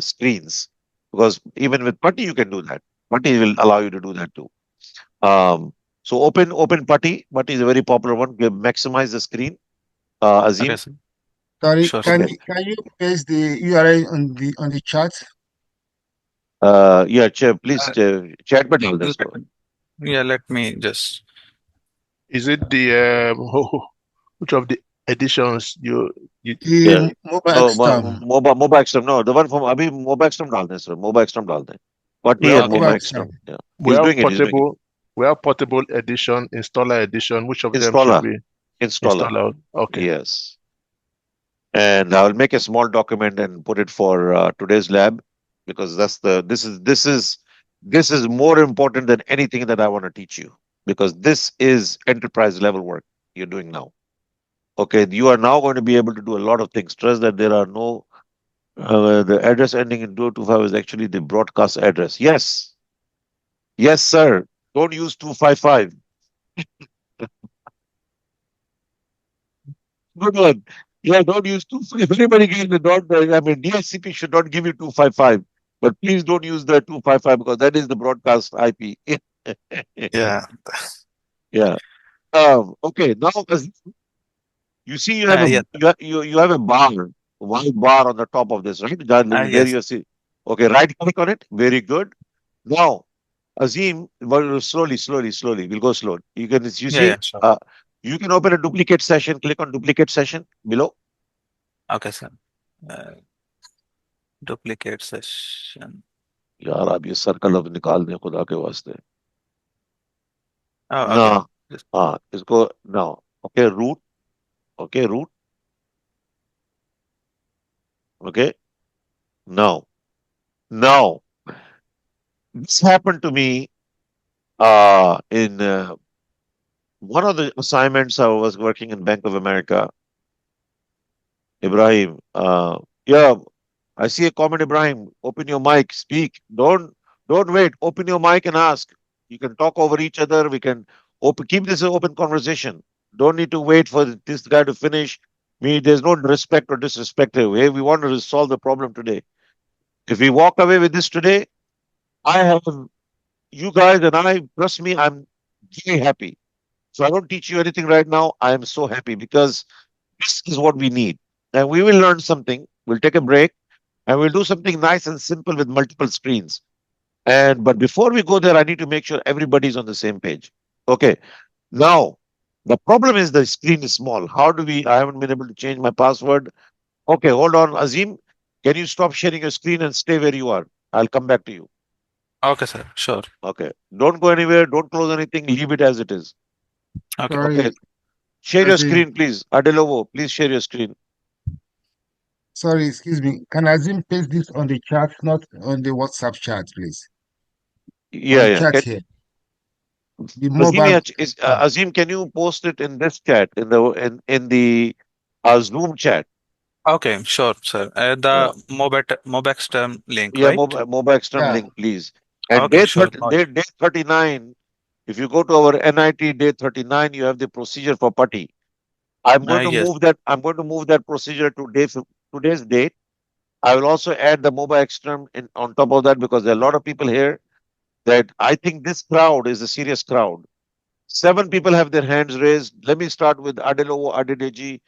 screens, because even with Putty you can do that. Putty will allow you to do that too. Um, so open Putty. Putty is a very popular one. Maximize the screen. okay, Azim. sir. Sorry, Sure, sir. can Okay. can you paste the URL on the chat? Yeah, please Uh, chat में डाल दे let, इसको. yeah, let me just. Is it the which of the editions you Yeah. The mobile No, exam. MOBA Extreme. No, the one from अभी MOBA Extreme डाल दे sir. MOBA Extreme डाल दे. we Putty have and Okay, Mobile MOBA exam. Extreme. Yeah, we he's have doing it. He's doing it. portable edition, installer edition. Which of them should Installer. be Installer. installer? Okay. Yes. And I'll make a small document and put it for today's lab, because this is more important than anything that I want to teach you, because this is enterprise level work you're doing now. Okay, you are now going to be able to do a lot of things. Trust that there are no the address ending in 225 is actually the broadcast address. Yes, yes, sir. Don't use 255. Good one. Yeah, don't use two. If anybody gives the not, I mean, DSCP should not give you 255, but please don't use the 255, because that is the broadcast IP. yeah, Yeah. Okay. Now, as you see, yes, you have a bar, white bar on the top of this, right? Where yes, you see. Okay, right click on it. Very good. Now, Azim, well, slowly. We'll go slow. You yeah, see, yeah, sure. you can open a duplicate session. Click on duplicate session below. Okay, sir. Uh, duplicate session. यार आप ये circle अब निकाल दें खुदा के वास्ते. Oh, ना. okay. Just, हाँ इसको ना. Okay, root. Okay, root. Okay. Now, now this happened to me in one of the assignments. I was working in Bank of America. Ibrahim, yeah, I see a comment. Ibrahim, open your mic, speak. Don't wait. Open your mic and ask. You can talk over each other. We can keep this an open conversation. Don't need to wait for this guy to finish. Me, there's no respect or disrespect here. Hey, we want to solve the problem today. If we walk away with this today, I have you guys and I. Trust me, I'm very happy. So I don't teach you anything right now. I am so happy because this is what we need. And we will learn something. We'll take a break and we'll do something nice and simple with multiple screens. And but before we go there, I need to make sure everybody's on the same page. Okay. Now, the problem is the screen is small. How do we? I haven't been able to change my password. Okay, hold on, Azim. Can you stop sharing your screen and stay where you are? I'll come back to you. Okay, sir. Sure. Okay. Don't go anywhere. Don't close anything. Leave it as it is. Okay. Okay. Sorry, Share your Azim. screen, please. Adelovo, please share your screen. Sorry, excuse me. Can Azim paste this on the chat, not on the WhatsApp chat, please? On Yeah, the yeah. chat here. The Azim, mobile. Azim, can you post it in this chat in the Zoom chat? Okay, sure, sir. Yeah, The Mobex term link, yeah. right? Mobile external Yeah. link, please. And Okay, sure. No issue. day 39. If you go to our NIT day 39, you have the procedure for Putty. I'm going to Yes. move that. I'm going to move that procedure to today's date. I will also add the mobile extern in on top of that because there are a lot of people here that I think this crowd is a serious crowd. 7 people have their hands raised. Let me start with Adelowo Adedeji.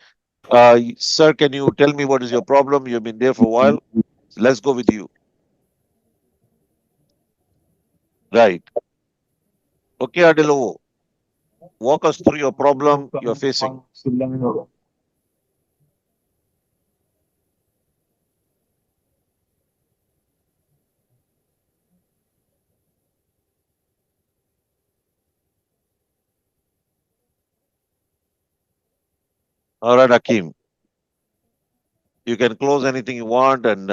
Sir, can you tell me what is your problem? You've been there for a while. Let's go with you. Right. Okay, Adelowo, walk us through your problem you're facing. All right, Akim. You can close anything you want and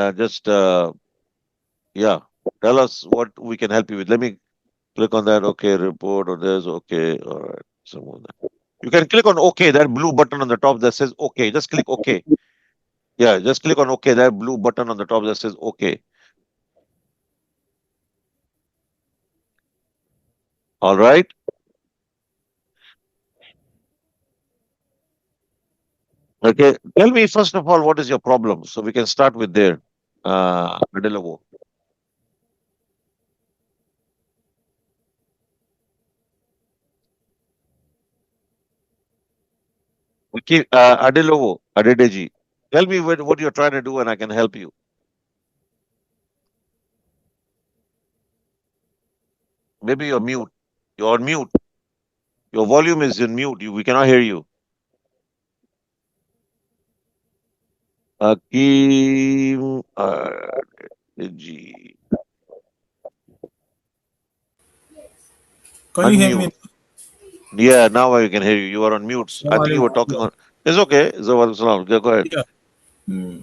yeah, tell us what we can help you with. Let me click on that. Okay, report or there's okay. All right. You can click on OK, that blue button on the top that says OK. Just click OK. Yeah, just click on OK, that blue button on the top that says OK. All right. Okay. Tell me first of all what is your problem, so we can start with there. Adelowo. Okay, Adelowo, Adedeji. Tell me what you're trying to do, and I can help you. Maybe you're mute. You're on mute. Your volume is in mute. We cannot hear you. Akim Adedeji. Can you hear me? Unmute. Yeah, now I can hear you. You are on mute. I think you were Assalamualaikum. talking on. It's okay. Zawal salam. Go ahead. Yeah. Hmm.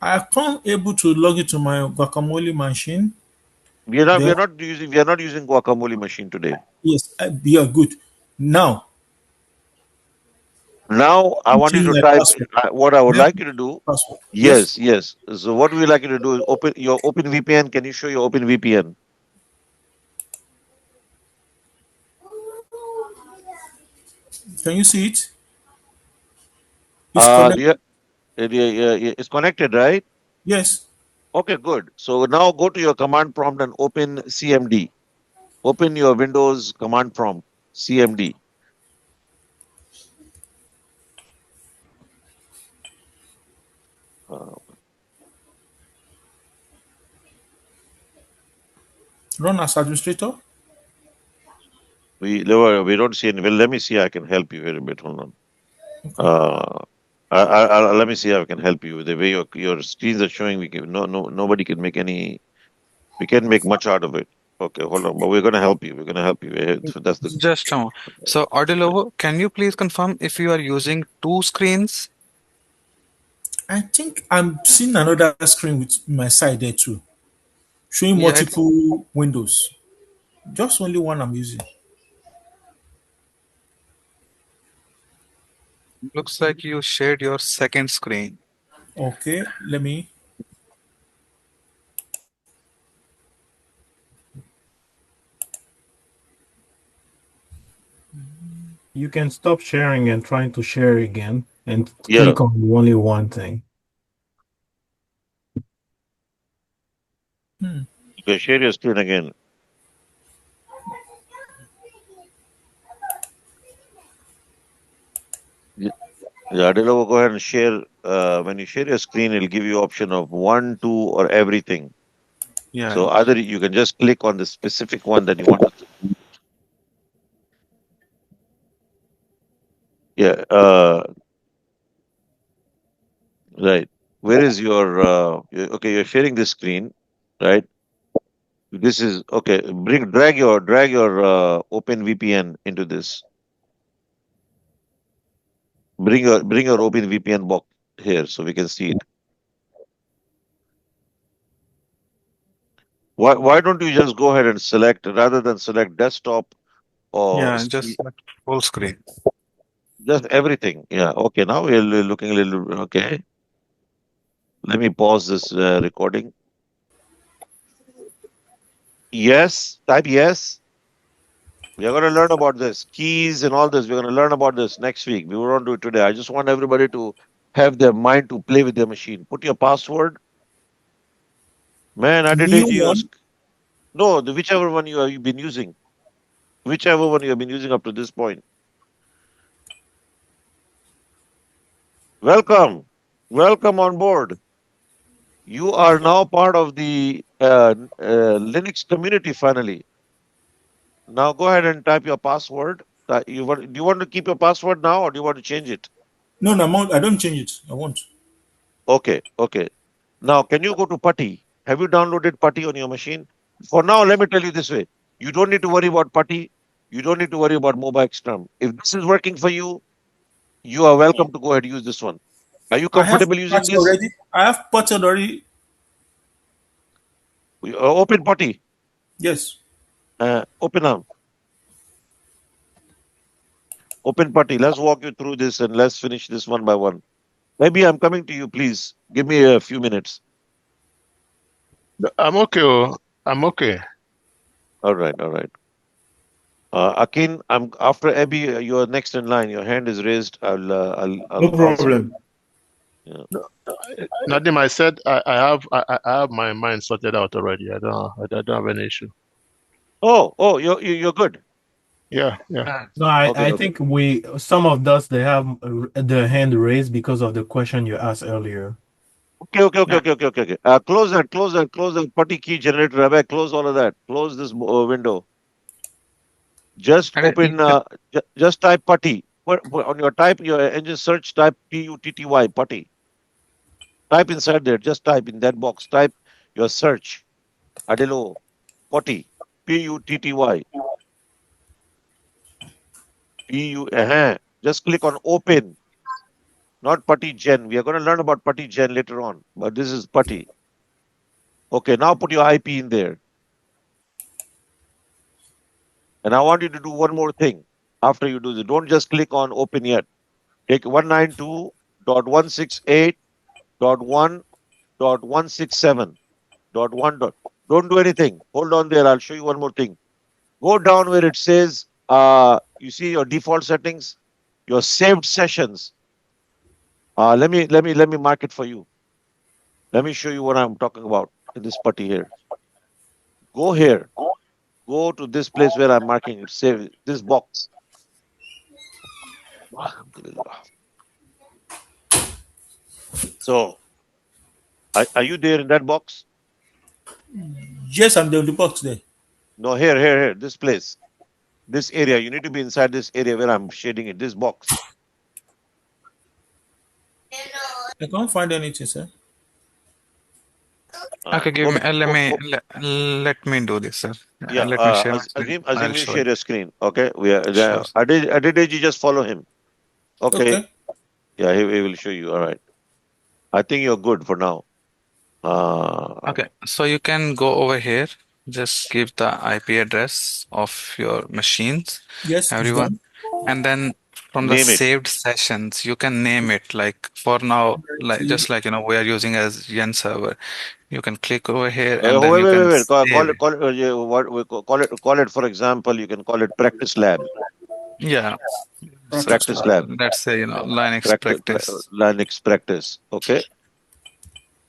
I can't able to log into my guacamole machine. We Then are not using guacamole machine today. yes, yeah, good. Now Now I want you change to my type password. what I would Then like you to do. password. Yes. Yes, yes. So what we like you to do is open your Open VPN. Can you show your Open VPN? Can you see it? It's connected. Yeah, it's connected, right? Yes. Okay, good. So now go to your command prompt and open CMD. Open your Windows command prompt CMD. Uh, Run as administrator. we don't see any. Well, let me see. I can help you here a bit. Hold on. Okay. Uh, let me see how I can help you. The way your screens are showing, we can nobody can make any. We can't make much out of it. Okay, hold on, but we're gonna help you. We're gonna help you. So that's the. Just a moment. So, Audilovo, can you please confirm if you are using two screens? I think I'm seeing another screen with my side there too, showing Yeah, multiple windows. Just only one I'm using. looks like you shared your second screen. Okay, let me. You can stop sharing and trying to share again and Yeah, click on only one thing. you can share your screen again. Yeah, Adelo, go ahead and share. When you share your screen, it'll give you option of one, two, or everything. Yeah. So either you can just click on the specific one that you want to. Yeah. Right. Where is your? Okay, you're sharing this screen, right? This is okay. Drag your Open VPN into this. Bring your Open VPN box here so we can see it. Why don't you just go ahead and select rather than select desktop or Yeah, just like full screen. just everything? Yeah. Okay. Now we're looking a little. Okay. Let me pause this recording. Yes. Type yes. We are going to learn about this keys and all this. We're going to learn about this next week. We won't do it today. I just want everybody to have their mind to play with their machine. Put your password. Man, I did New AG. one. No, whichever one you've been using. Whichever one you have been using up to this point. Welcome. Welcome on board. You are now part of the Linux community finally. Now go ahead and type your password. Do you want to keep your password now or do you want to change it? No, no, I don't change it. I won't. Okay, okay. Now can you go to Putty? Have you downloaded Putty on your machine? For now, let me tell you this way. You don't need to worry about Putty. You don't need to worry about Mobile Extreme. If this is working for you, you are welcome to go ahead and use this one. Are you I have comfortable using parts this? already. I have parts already. Open Putty. Yes. Open up. Open Putty. Let's walk you through this and let's finish this one by one. Maybe I'm coming to you, please. Give me a few minutes. I'm okay. Oh. I'm okay. All right, all right. Akin, I'm after Abby. You're next in line. Your hand is raised. No I'll answer you. problem. Yeah. Nadim, I said I have my mind sorted out already. I don't have any issue. Oh, you're good. Yeah, yeah. No, Okay, I okay, think some of us they have the hand raised because of the question you asked earlier. okay. Close that Putty key generator. Rabbi, close all of that. Close this window. Just Okay, you open. can, Just type Putty. On your type, your engine search. Type Putty. Putty. Type inside there. Just type in that box. Type your search. Adelo. Putty. Putty. Just click on open. Not Putty Gen. We are going to learn about Putty Gen later on. But this is Putty. Okay. Now put your IP in there. And I want you to do one more thing after you do this. Don't just click on open yet. Take 192.168.1.167.1. Don't do anything. Hold on there. I'll show you one more thing. Go down where it says, you see your default settings, your saved sessions. Let me mark it for you. Let me show you what I'm talking about in this putty here. Go here. Go to this place where I'm marking it. Save this box. So, are you there in that box? Yes, I'm the box there. No, here. This place. This area. You need to be inside this area where I'm shading it. This box. I can't find anything, sir. okay, give Go me, back. let me do this, sir. Yeah. Let me share my screen. Azim, I'll you show share you. your screen. Okay. We are Sure. there. Adedeji, just follow him. Okay. Okay. Yeah, he will show you. All right. I think you're good for now. Okay, so you can go over here. Just give the IP address of your machines, Yes, it's everyone. done. And then from the Name it. saved sessions, you can name it like for now, like See, just like we are using as Yen server. You can click over here and then you can Wait. save it. Call it. Yeah, what we call it? Call it. For example, you can call it practice lab. Yeah. So practice Practice lab. lab. let's say, Linux practice. Linux practice. Okay.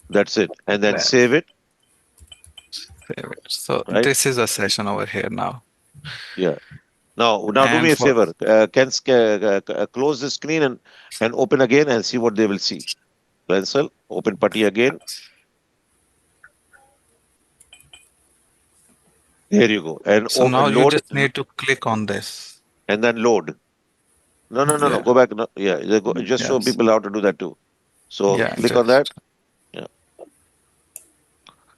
That's it. And then There, save it. save it. So Right. this is a session over here now. Yeah. Now do me And a for favor. Close the screen and open again and see what they will see. Cancel. Open Putty again. There you go. And so now you load just need to click on this. and then load. No. Yeah. Go back. No, yeah, just show Yes. people how to do that too. So Yeah. click on that. Just Yeah,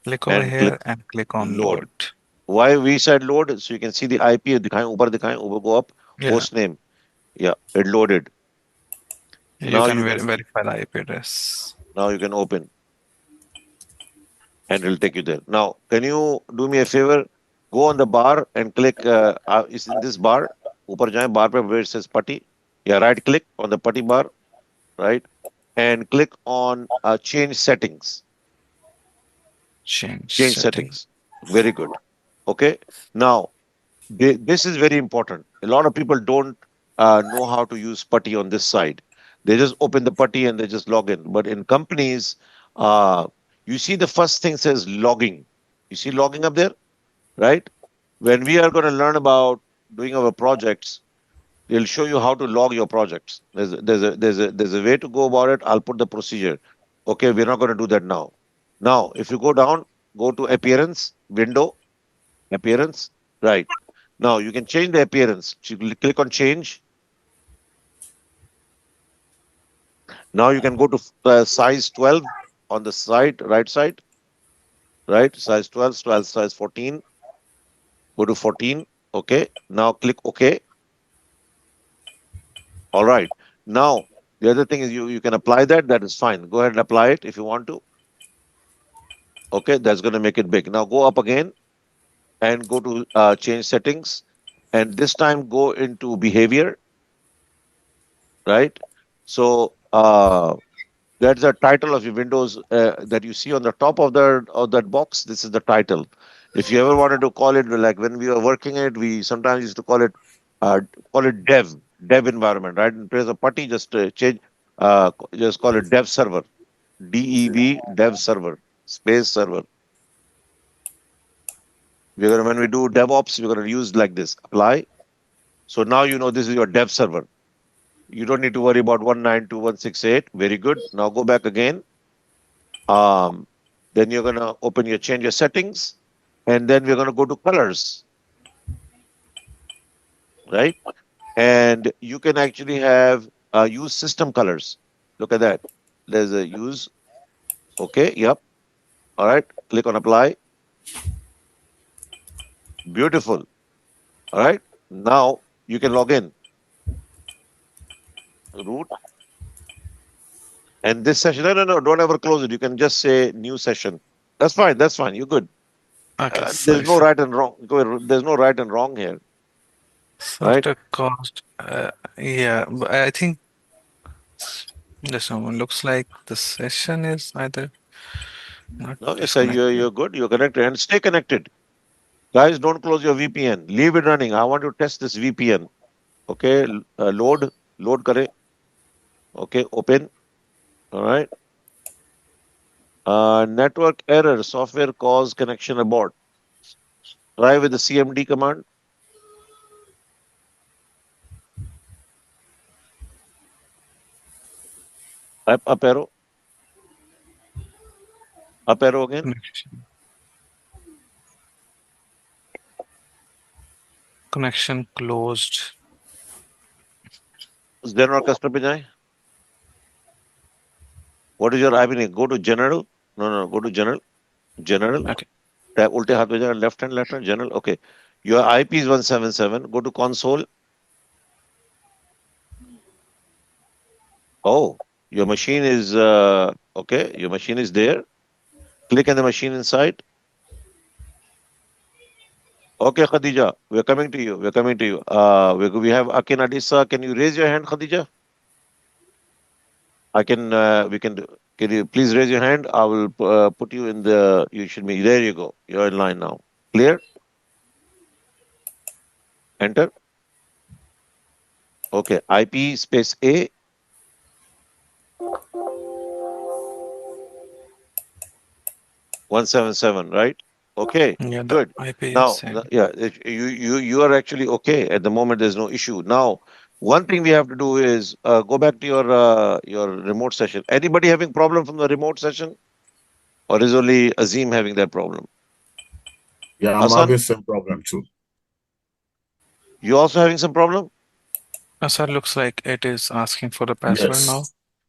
click over and click here and click on load. load. Why we said load? So you can see the IP दिखाएं ऊपर दिखाएं ऊपर go up. Yeah. Host name. Yeah, it loaded. You Now can you can verify the IP address. open and it'll take you there. Now, can you do me a favor? Go on the bar and click. Is in this bar. ऊपर जाएं bar पे where it says Putty. Yeah, right click on the Putty bar, right, and click on change settings. Change Change setting. settings. Very good. Okay. Now, this is very important. A lot of people don't know how to use Putty on this side. They just open the Putty and they just log in. But in companies, uh, you see the first thing says logging. You see logging up there, right? When we are going to learn about doing our projects, they'll show you how to log your projects. There's a way to go about it. I'll put the procedure. Okay, we're not going to do that now. Now, if you go down, go to appearance window, appearance, right. Now you can change the appearance. So you click on change. Now you can go to size 12 on the side, right side, right? Size 12, size 14. Go to 14. Okay. Now click OK. All right. Now the other thing is you can apply that. That is fine. Go ahead and apply it if you want to. Okay. That's going to make it big. Now go up again and go to change settings. And this time go into behavior, right? So that's the title of your Windows that you see on the top of that box. This is the title. If you ever wanted to call it like when we were working it, we sometimes used to uh, call it dev environment, right? In place of Putty, just change, just call it dev server, dev server, space server. When we do DevOps, we're gonna use like this. Apply. So now you know this is your dev server. You don't need to worry about 192.168. Very good. Now go back again. Um, then you're gonna open your change your settings, and then we're gonna go to colors, right? And you can actually have use system colors. Look at that. There's a use. Okay. Yep. All right. Click on apply. Beautiful. All right. Now you can log in. Root. And this session. No. Don't ever close it. You can just say new session. That's fine. That's fine. You're good. Okay, There's sorry, no sir. right and wrong. There's no right and wrong here, right? Software cost. Yeah, but I think this one looks like the session is either not No, yes, sir, disconnected. you're good. You're connected and stay connected. Guys, don't close your VPN. Leave it running. I want to test this VPN. Okay, load kare. Okay, open. All right. Network error. Software cause connection abort. Try with the CMD command. Type up arrow. Up arrow again. Connection closed. Then or customer pe jaye. What is your IP? Go to general. No. Go to general. General. Okay. Tap ulte haath pe jaye. Left hand. General. Okay. Your IP is 177. Go to console. Oh, your machine is okay. Your machine is there. Click on the machine inside. Okay, Khadija, we're coming to you. We're coming to you. We have Akin Adisa. Can you raise your hand, Khadija? I can. We can. Can you please raise your hand? I will put you in the. You should be there. You go. You're in line now. Clear. Enter. Okay. IP space A. 177. Right. Okay, Yeah, the good. IP is Now, same. you are actually okay at the moment. There's no issue. Now, one thing we have to do is go back to your remote session. Anybody having problem from the remote session, or is only Azim having that problem? Yeah, I'm Hassan, having same problem too. you also having some problem? Sir, looks like it is asking for the password now.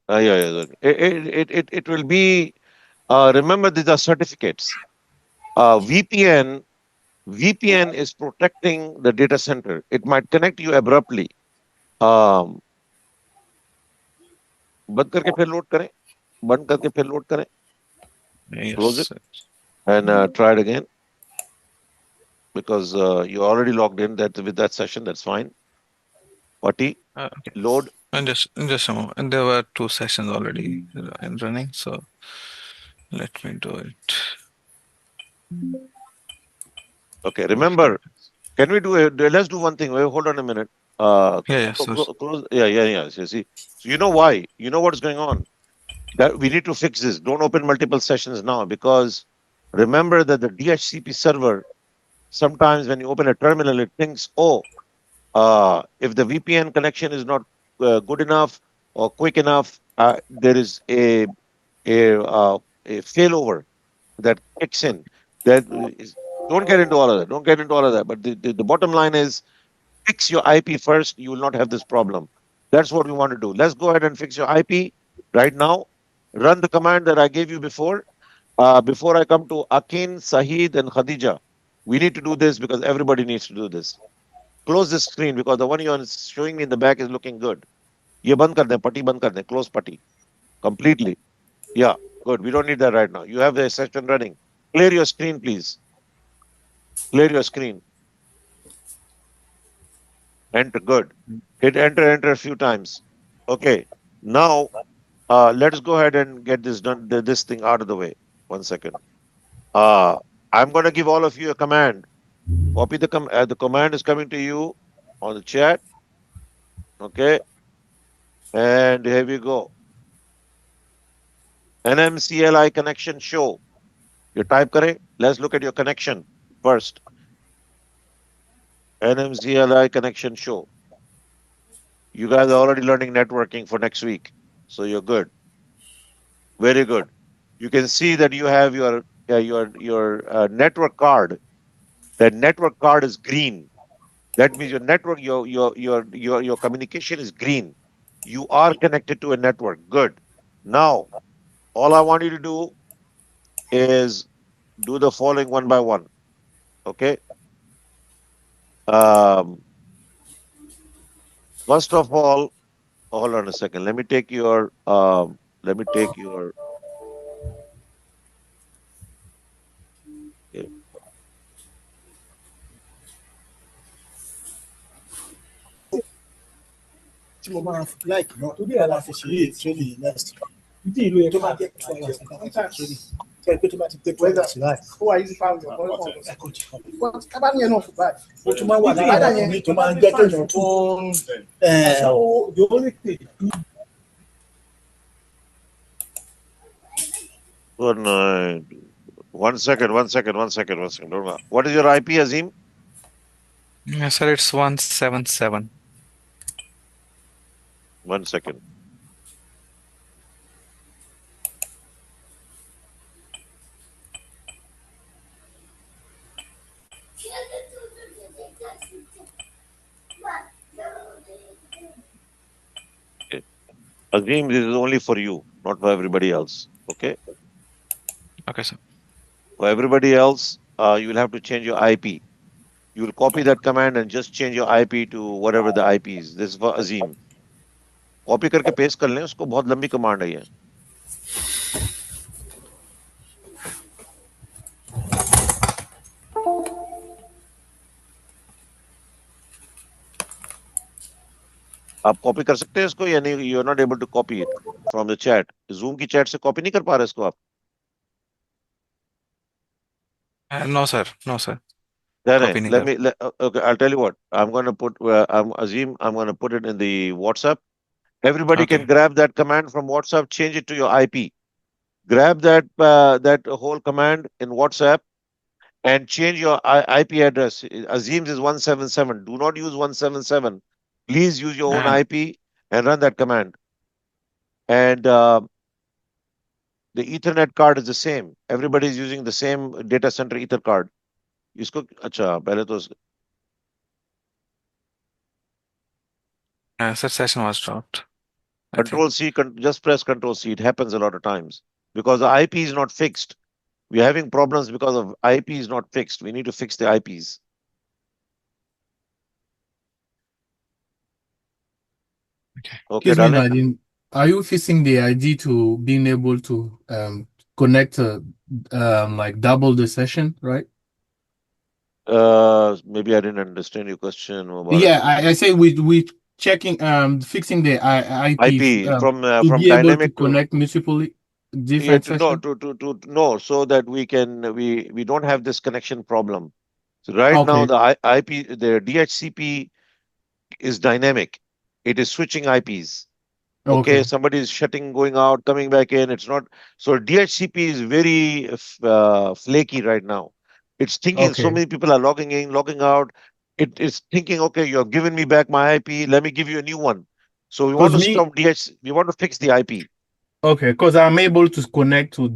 Yes. Yeah. It will be. Remember, these are certificates. VPN is protecting the data center. It might connect you abruptly. Um, बंद करके फिर load करें बंद करके फिर load करें close it Yes. and try it again because you're already logged in that with that session. That's fine. Putty, Okay. load. And just a moment. And there were two sessions already in running, so let me do it. Okay, remember, can we do it? Let's do one thing. Wait, hold on a minute. Yeah, sir. Close. Yeah. See. So you know why? You know what's going on? That we need to fix this. Don't open multiple sessions now because remember that the DHCP server, sometimes when you open a terminal, it thinks, oh, if the VPN connection is not good enough or quick enough, there is a failover that kicks in. That is, don't get into all of that. Don't get into all of that. But the bottom line is fix your IP first. You will not have this problem. That's what we want to do. Let's go ahead and fix your IP right now. Run the command that I gave you before. Before I come to Akin, Sahid, and Khadija, we need to do this because everybody needs to do this. Close this screen because the one you're showing me in the back is looking good. ये बंद कर दें पट्टी बंद कर दें close पट्टी completely. Yeah, good. We don't need that right now. You have the session running. Clear your screen, please. Clear your screen. Enter. Good. Hit enter a few times. Okay. Now, let's go ahead and get this done. This thing out of the way. 1 second. I'm going to give all of you a command. Copy the command is coming to you on the chat. Okay. And here we go. NMCLI connection show. You type correct. Let's look at your connection first. NMCLI connection show. You guys are already learning networking for next week. So you're good. Very good. You can see that you have your network card. That network card is green. That means your network, your communication is green. You are connected to a network. Good. Now, all I want you to do is do the following one by one. Okay. Um, First of all, hold on a second. Let me take your yeah. tí mo máa like náà torí ẹ̀ la fi ṣe é training next ìdí ìlú yẹn tó bá jẹ́ 2 hours nǹkan kan tá training tẹ́ pé tó bá ti pé 2 hours láì ó wà easy fáwọn ọ̀pọ̀ ẹ̀kọ́ jì kan kábà ní ẹ̀ náà fún báyìí ó tún máa wà lára àwọn ọkùnrin tó máa ń jẹ́ kéèyàn tó yóò lè pè. One second. Hold on. What is your IP, Azim? Yes, sir. It's 177. 1 second. Okay. Azim, this is only for you, not for everybody else. Okay. Okay, sir. For everybody else, you will have to change your IP. You will copy that command and just change your IP to whatever the IP is. This is for Azim. Copy करके paste कर लें उसको बहुत लंबी command है ये आप copy कर सकते हैं इसको या नहीं you are not able to copy it from the chat Zoom की चैट से कॉपी नहीं कर पा रहे इसको आप No, sir. No, sir. Then okay, I'll tell you what. I'm going to put Azim, I'm going to put it in the WhatsApp. Everybody Okay. can grab that command from WhatsApp, change it to your IP. Grab that whole command in WhatsApp and change your IP address. Azim's is 177. Do not use 177. Please use your own And IP and run that command. And the Ethernet card is the same. Everybody is using the same data center Ether card. इसको अच्छा पहले तो sir, session was dropped, I think. Control C, just press Control C. It happens a lot of times because the IP is not fixed. We're having problems because of IP is not fixed. We need to fix the IPs. Okay. Okay, Excuse me, darling. Nadine. Are you fixing the ID to being able to connect like double the session, right? Maybe I didn't understand your question, Mubarak. Yeah, I say we checking fixing the IP IP to from be able to dynamic to connect multiple yeah, different to no sessions. to no, so that we don't have this connection problem. So right now Okay, the IP the DHCP is dynamic. It is switching IPs. Okay, okay, somebody is shutting, going out, coming back in. It's not so. DHCP is very flaky right now. It's thinking so okay. many people are logging in, logging out. It is thinking, okay, you have given me back my IP. Let me give you a new one. So we want Because to me, stop DH. We want to fix the IP. okay, because I'm able to connect to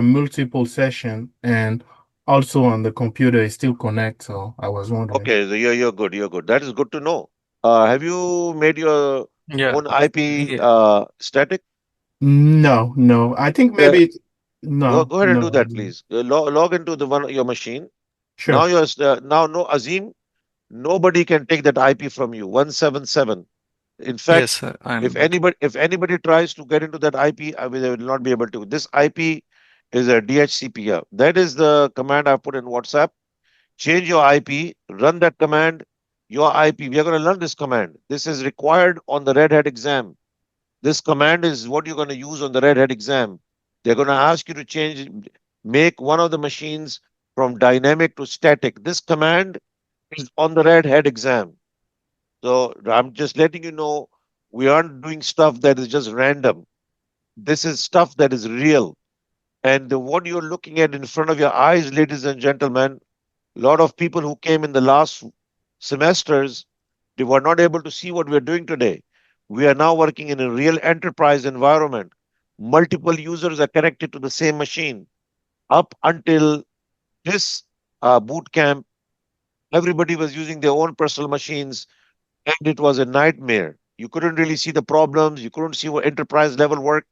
multiple session and also on the computer it still connect. So I was wondering. Okay, so you're good. You're good. That is good to know. Have you made your Yeah. own IP Yeah. static? No, no. I think Yeah, maybe no, go ahead and no. do I that, didn't. please. Log into the one your machine. Now Sure. you're now no Azim. Nobody can take that IP from you. 177. In Yes, fact, sir. I'm good. if anybody tries to get into that IP, they will not be able to. This IP is a DHCP. Yeah. That is the command I put in WhatsApp. Change your IP, run that command. Your IP. We are going to learn this command. This is required on the Red Hat exam. This command is what you're going to use on the Red Hat exam. They're going to ask you to make one of the machines from dynamic to static. This command is on the Red Hat exam. So I'm just letting you know we aren't doing stuff that is just random. This is stuff that is real. And what you're looking at in front of your eyes, ladies and gentlemen, a lot of people who came in the last semesters, they were not able to see what we're doing today. We are now working in a real enterprise environment. Multiple users are connected to the same machine. Up until this boot camp, everybody was using their own personal machines, and it was a nightmare. You couldn't really see the problems. You couldn't see what enterprise level work.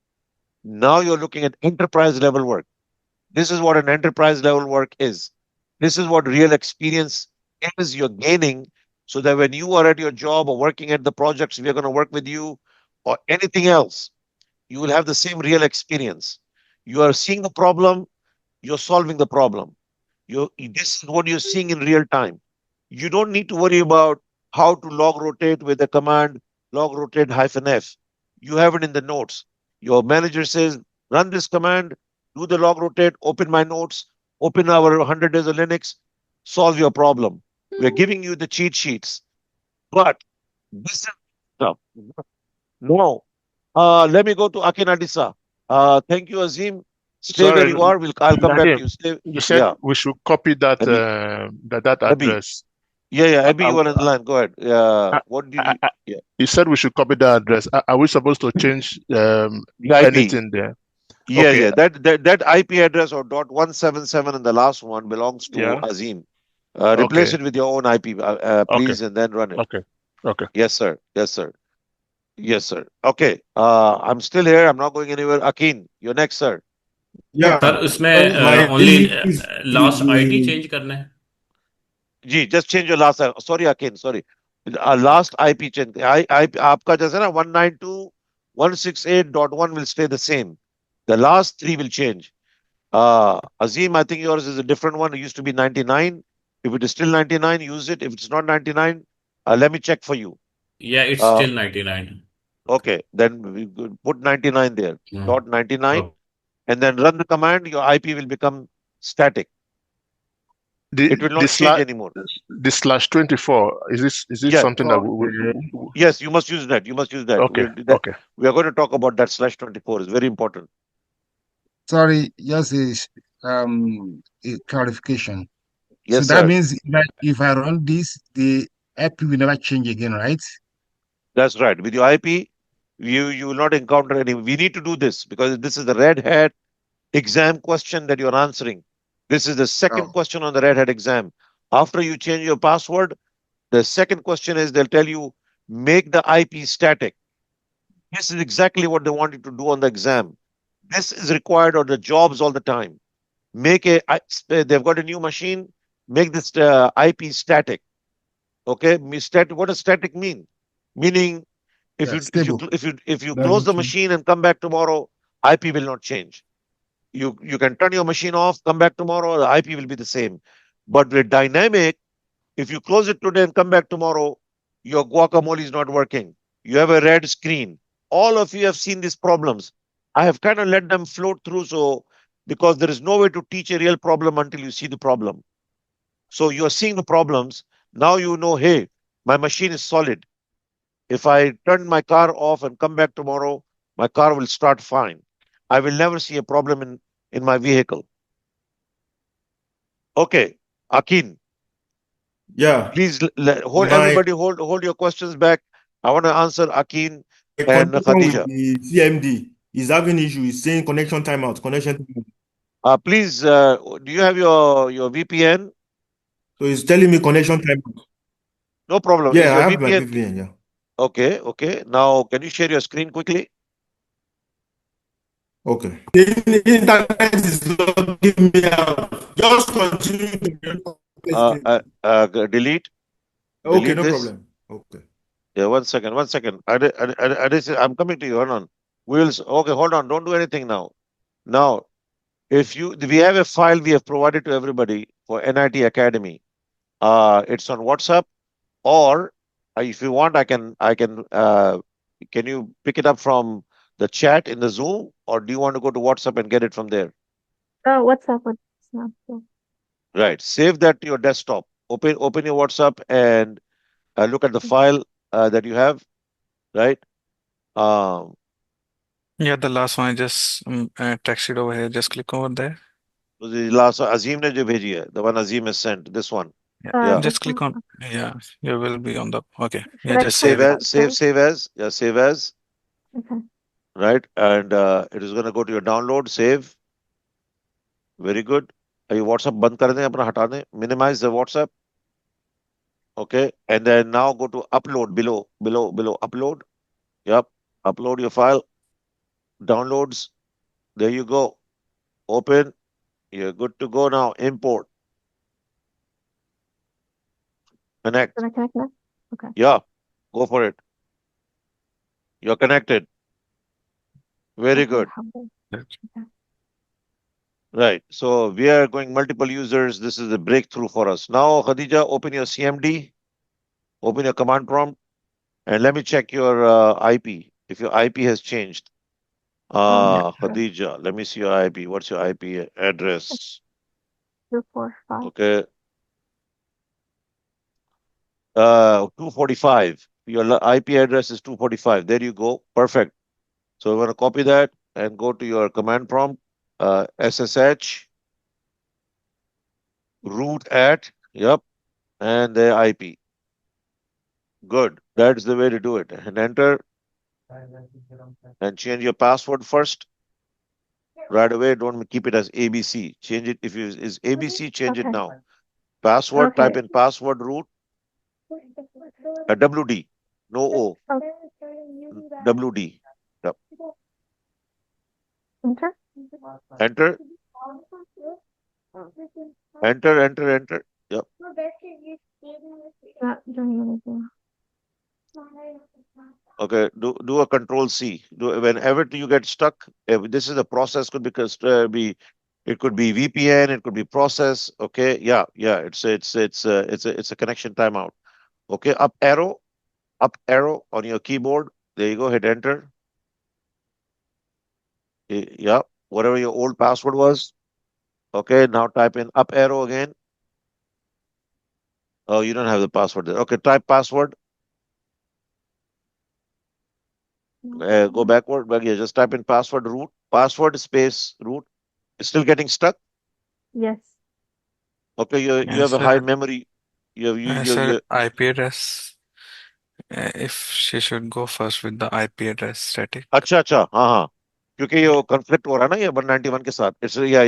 Now you're looking at enterprise level work. This is what an enterprise level work is. This is what real experience is you're gaining so that when you are at your job or working at the projects we are going to work with you or anything else, you will have the same real experience. You are seeing the problem, you're solving the problem. This is what you're seeing in real time. You don't need to worry about how to log rotate with the command log rotate -f. You have it in the notes. Your manager says, run this command, do the log rotate, open my notes, open our 100 days of Linux, solve your problem. We're giving you the cheat sheets. But this is stuff. No. Let me go to Akin Adisa. Thank you, Azim. Stay where Sorry, you are. I'll come back to Nadim, you. Stay. you said Yeah. we should copy that Abhi, that Abhi. address. Yeah. I, Abhi, I, you are on the line. Go ahead. I, What did I, you? I- Yeah. you said we should copy that address. Are we supposed to change The IP. anything there? Yeah, Okay, yeah. That IP address or .177 in the last one belongs to yeah, Azim. Replace okay, it with your own IP, okay, please, and then run it. okay, okay. Yes, sir. Yes, sir. Yes, sir. Okay. I'm still here. I'm not going anywhere. Akin, you're next, sir. Yeah. Sir उसमें My only is last ID the change करना है जी, just change your last. Sorry, Akin. Sorry. Last IP change. आपका जैसे ना 192.168.1 will stay the same. The last three will change. Azim, I think yours is a different one. It used to be 99. If it is still 99, use it. If it's not 99, let me check for you. या it's Uh, still 99 okay, then we could put 99 there. Dot 99, Oh, and then run the command. Your IP will become static. The It will the not change slash anymore. the slash 24 is this Yeah. something that Yes, you must use that. You must use that. okay, okay. We are going to talk about that /24. It's very important. Sorry, just a clarification. So Yes, that sir. means if I run this, the IP will never change again, right? That's right. With your IP, you will not encounter any. We need to do this because this is the Red Hat exam question that you're answering. This is the second Oh, question on the Red Hat exam. After you change your password, the second question is they'll tell you make the IP static. This is exactly what they want you to do on the exam. This is required on the jobs all the time. They've got a new machine. Make this IP static. Okay, what does static mean? Meaning if yeah, you if you stable. if you close Doesn't the change. machine and come back tomorrow, IP will not change. You can turn your machine off, come back tomorrow, the IP will be the same. But with dynamic, if you close it today and come back tomorrow, your guacamole is not working. You have a red screen. All of you have seen these problems. I have kind of let them float through so because there is no way to teach a real problem until you see the problem. So you are seeing the problems. Now you know, hey, my machine is solid. If I turn my car off and come back tomorrow, my car will start fine. I will never see a problem in my vehicle. Okay, Akin, Yeah, please hold my everybody hold your questions back. I want to answer Akin and connection with Khadija. the CMD is having issues. It's saying connection timeout, connection timeout. Please, do you have your VPN? So it's telling me connection timeout. No problem. Is Yeah, I your have my VPN? VPN. Yeah. Okay, okay. Now, can you share your screen quickly? Okay. The internet is logging me out. Just continue Delete, Okay, delete no this. problem. Okay. Yeah, one second, one second. I'm coming to you. Hold on. Okay, hold on. Don't do anything now. Now, if we have a file we have provided to everybody for NIT Academy. It's on WhatsApp, or if you want, can you pick it up from the chat in the Zoom, or do you want to go to WhatsApp and get it from there? Oh, what's up with Snap? Yeah. Right. Save that to your desktop. Open your WhatsApp and look at the Okay. file that you have. Right. Um, Yeah, the last one I just texted over here. Just click over there. the last Azim ne jo bheji hai, the one Azim has sent. This one. Yeah, Yeah. This just click one. on. Yeah, you will be on the. Okay. Should Yeah, I just click save it. that first? Save as. Yeah, save as. Okay. Right. And it is going to go to your download. Save. Very good. ये WhatsApp बंद कर दें अपना हटा दें. Minimize the WhatsApp. Okay. And then now go to upload below upload. Yep. Upload your file. Downloads. There you go. Open. You're good to go now. Import. Connect. Should I connect now? Okay. Yeah. Go for it. You're connected. Very Okay. good. Okay. Right. So we are going multiple users. This is a breakthrough for us. Now, Khadija, open your CMD. Open your command prompt. And let me check your IP. If your IP has changed. Yeah. Khadija, let me see your IP. What's your IP address? 245. Okay. 245. Your IP address is 245. There you go. Perfect. So we're going to copy that and go to your command prompt. SSH root at, yep, and the IP. Good. That's the way to do it. And enter and change your password first. Right away. Don't keep it as ABC. Change it. If it is ABC, change it Okay. now. Password, Okay. type in password root, WD, no O, Okay. WD. Yep. Enter. Enter, enter. Yep. Not doing anything. Okay. Do a control C. Whenever you get stuck, this is a process, could it could be VPN, it could be process. Okay. Yeah. It's a connection timeout. Okay. Up arrow on your keyboard. There you go. Hit enter. Yeah. Whatever your old password was. Okay. Now type in up arrow again. Oh, you don't have the password there. Okay. Type password. Go backward. But yeah, just type in password root. Password space root. It's still getting stuck. Yes. Okay, you Yes, have a high sir. memory. You have Yes, you sir. IP address. If she should go first with the IP address static. अच्छा अच्छा हाँ हाँ क्योंकि ये conflict हो रहा है ना ये 191 के साथ. It's yeah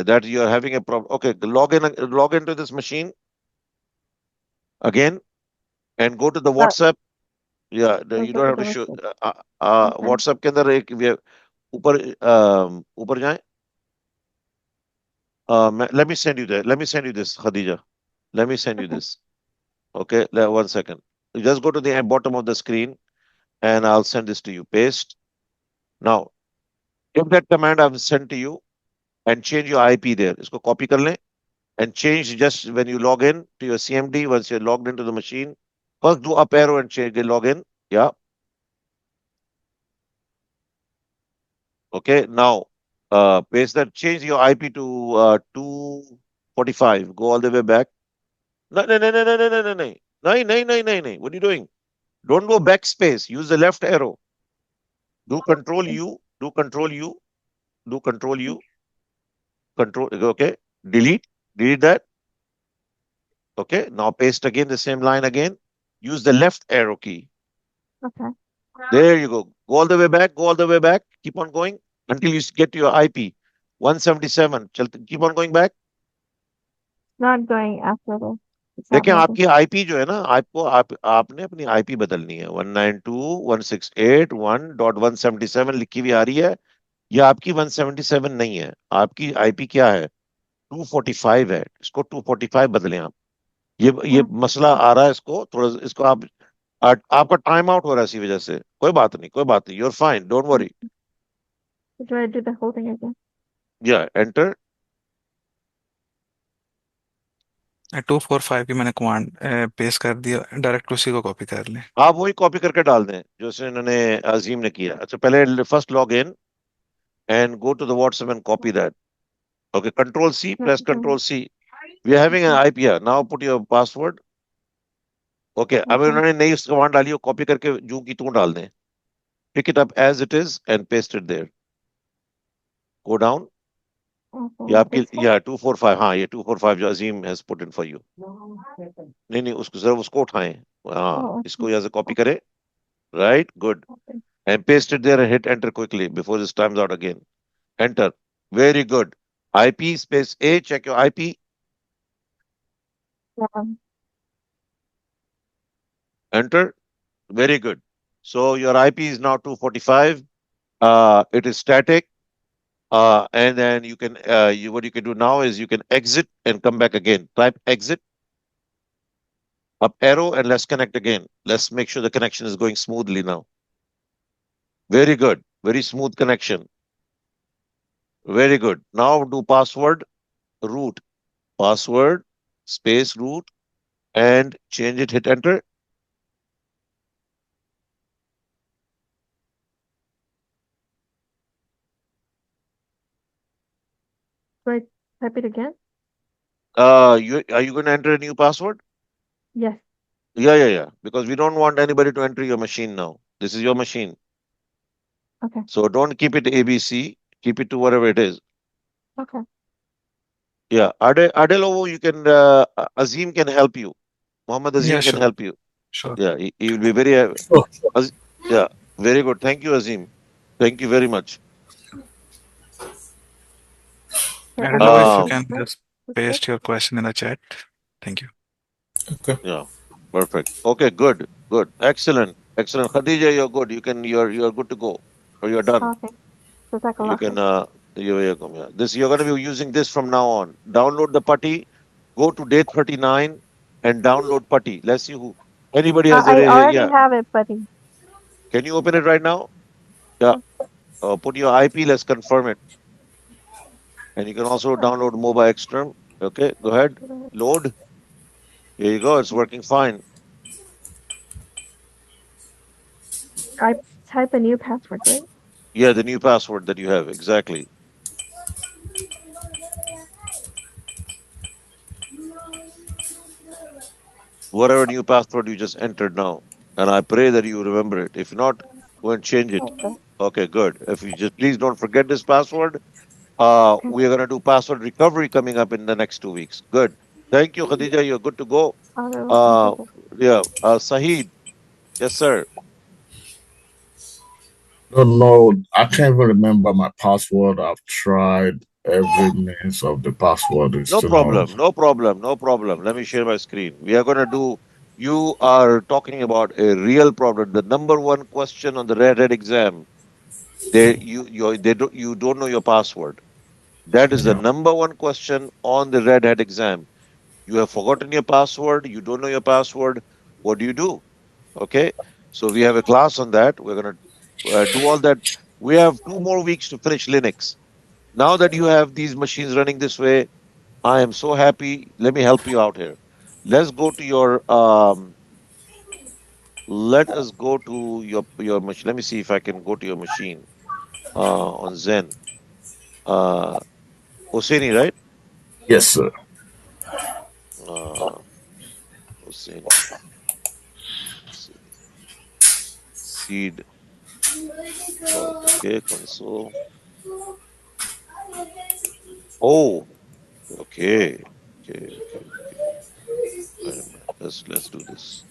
that you are having a problem. Okay, log into this machine again and go to the WhatsApp. Yeah, you don't have to show. Okay. WhatsApp के अंदर एक ऊपर ऊपर जाएं. Let me send you that. Let me send you this, Khadija. Let me send you Okay. this. Okay, 1 second. You just go to the bottom of the screen and I'll send this to you. Paste. Now, if that command I've sent to you and change your IP there. इसको copy कर लें and change just when you log in to your CMD, once you're logged into the machine. First do up arrow and change the login. Yeah. Okay, now paste that, change your IP to 245. Go all the way back. No, no, no, no, no, no, no, no, no. No, no, no, no, no. What are you doing? Don't go backspace. Use the left arrow. Do control U. Do control U. Do control U. Control. Okay. Delete. Delete that. Okay. Now paste again the same line again. Use the left arrow key. Okay. There you go. Go all the way back. Go all the way back. Keep on going until you get to your IP. 177. Keep on going back. Not going after this. It's not देखें moving. आपकी IP जो है ना आपको आपने अपनी IP बदलनी है 192.168.1.177 लिखी हुई आ रही है. ये आपकी 177 नहीं है. आपकी आईपी क्या है? 245 है. इसको 245 बदलें आप. ये मसला आ रहा है. इसको थोड़ा इसको आपका टाइम आउट हो रहा है इसी वजह से. कोई बात नहीं, कोई बात नहीं. You're fine, don't worry. Do I do the whole thing again? या एंटर. 245 की मैंने कमांड पेस्ट कर दिया, डायरेक्ट उसी को कॉपी कर लें. आप वही कॉपी करके डाल दें जो इन्होंने अजीम ने किया. अच्छा, पहले first log in and go to the WhatsApp and copy that. Okay, Control C, press Control C. We are having an IP here. Now put your password. Okay, अब उन्होंने नई कमांड डाली हो, कॉपी करके जू की तू डाल दें. Pick it up as it is and paste it there. Go down. ये आपकी 245. हाँ, ये 245 जो अजीम has put in for you. नहीं उसको जरा उसको उठाएं. हाँ, इसको यहाँ से कॉपी करें. Right, good. And paste it there and hit enter quickly before this times out again. Enter. Very good. IP space A. Check your IP. Enter. Very good. So your IP is now 245. It is static. And then you can, what you can do now is you can exit and come back again. Type exit, up arrow, and let's connect again. Let's make sure the connection is going smoothly now. Very good. Very smooth connection. Very good. Now do password root. Password space root and change it. Hit enter. Do I type it again? Are you going to enter a new password? Yes. Yeah. Because we don't want anybody to enter your machine now. This is your machine. Okay. So don't keep it ABC. Keep it to whatever it is. Okay. Yeah. Adelovo, you can, Azim can help you. Muhammad Azim Yeah, can sure. help you. Sure. Yeah, he will be very, yeah, very good. Thank you, Azim. Thank you very much. I don't know if you can just paste your question in the chat. Thank you. Okay. Yeah, perfect. Okay, good. Excellent. Khadija, you're good. You're good to go. Or you're done. Okay. You can, you're welcome. Yeah. You're going to be using this from now on. Download the Putty. Go to day 39 and download Putty. Let's see who. Anybody has I already yeah. have it, buddy. Can you open it right now? Yeah. Put your IP. Let's confirm it. And you can also download Mobile Extreme. Okay, go ahead. Load. Here you go. It's working fine. I type a new password, right? Yeah, the new password that you have. Exactly. Whatever new password you just entered now. And I pray that you remember it. If not, go and change it. Okay, good. If you just please don't forget this password Okay. We are going to do password recovery coming up in the next 2 weeks. Good. Thank you, Khadija. You're good to go. Okay. Uh, yeah. Sahid. Yes, sir. No, no, I can't even remember my password. I've tried every means of the password. It's No still not. problem. No problem. No problem. Let me share my screen. We are going to do. You are talking about a real problem. The number one question on the Red Hat exam. You don't know your password. That is the Yeah. number one question on the Red Hat exam. You have forgotten your password. You don't know your password. What do you do? Okay. So we have a class on that. We're going to do all that. We have 2 more weeks to finish Linux. Now that you have these machines running this way, I am so happy. Let me help you out here. Let's go to your let us go to your machine. Let me see if I can go to your machine on Zen. Uh Hosseini, right? Yes, sir. Uh Hosseini. Hosseini. Seed. Okay, console. Oh, okay. Okay. Wait a minute. Let's do this.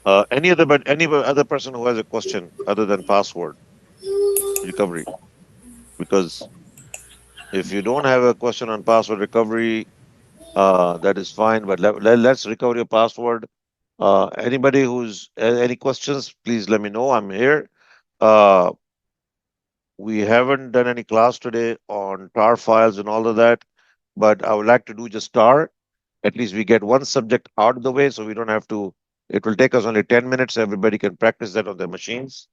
Any other person who has a question other than password recovery? Because if you don't have a question on password recovery, that is fine. But let's recover your password. Anybody any questions, please let me know. I'm here. Uh, we haven't done any class today on tar files and all of that, but I would like to do just tar. At least we get one subject out of the way, so we don't have to. It will take us only 10 minutes. Everybody can practice that on their machines.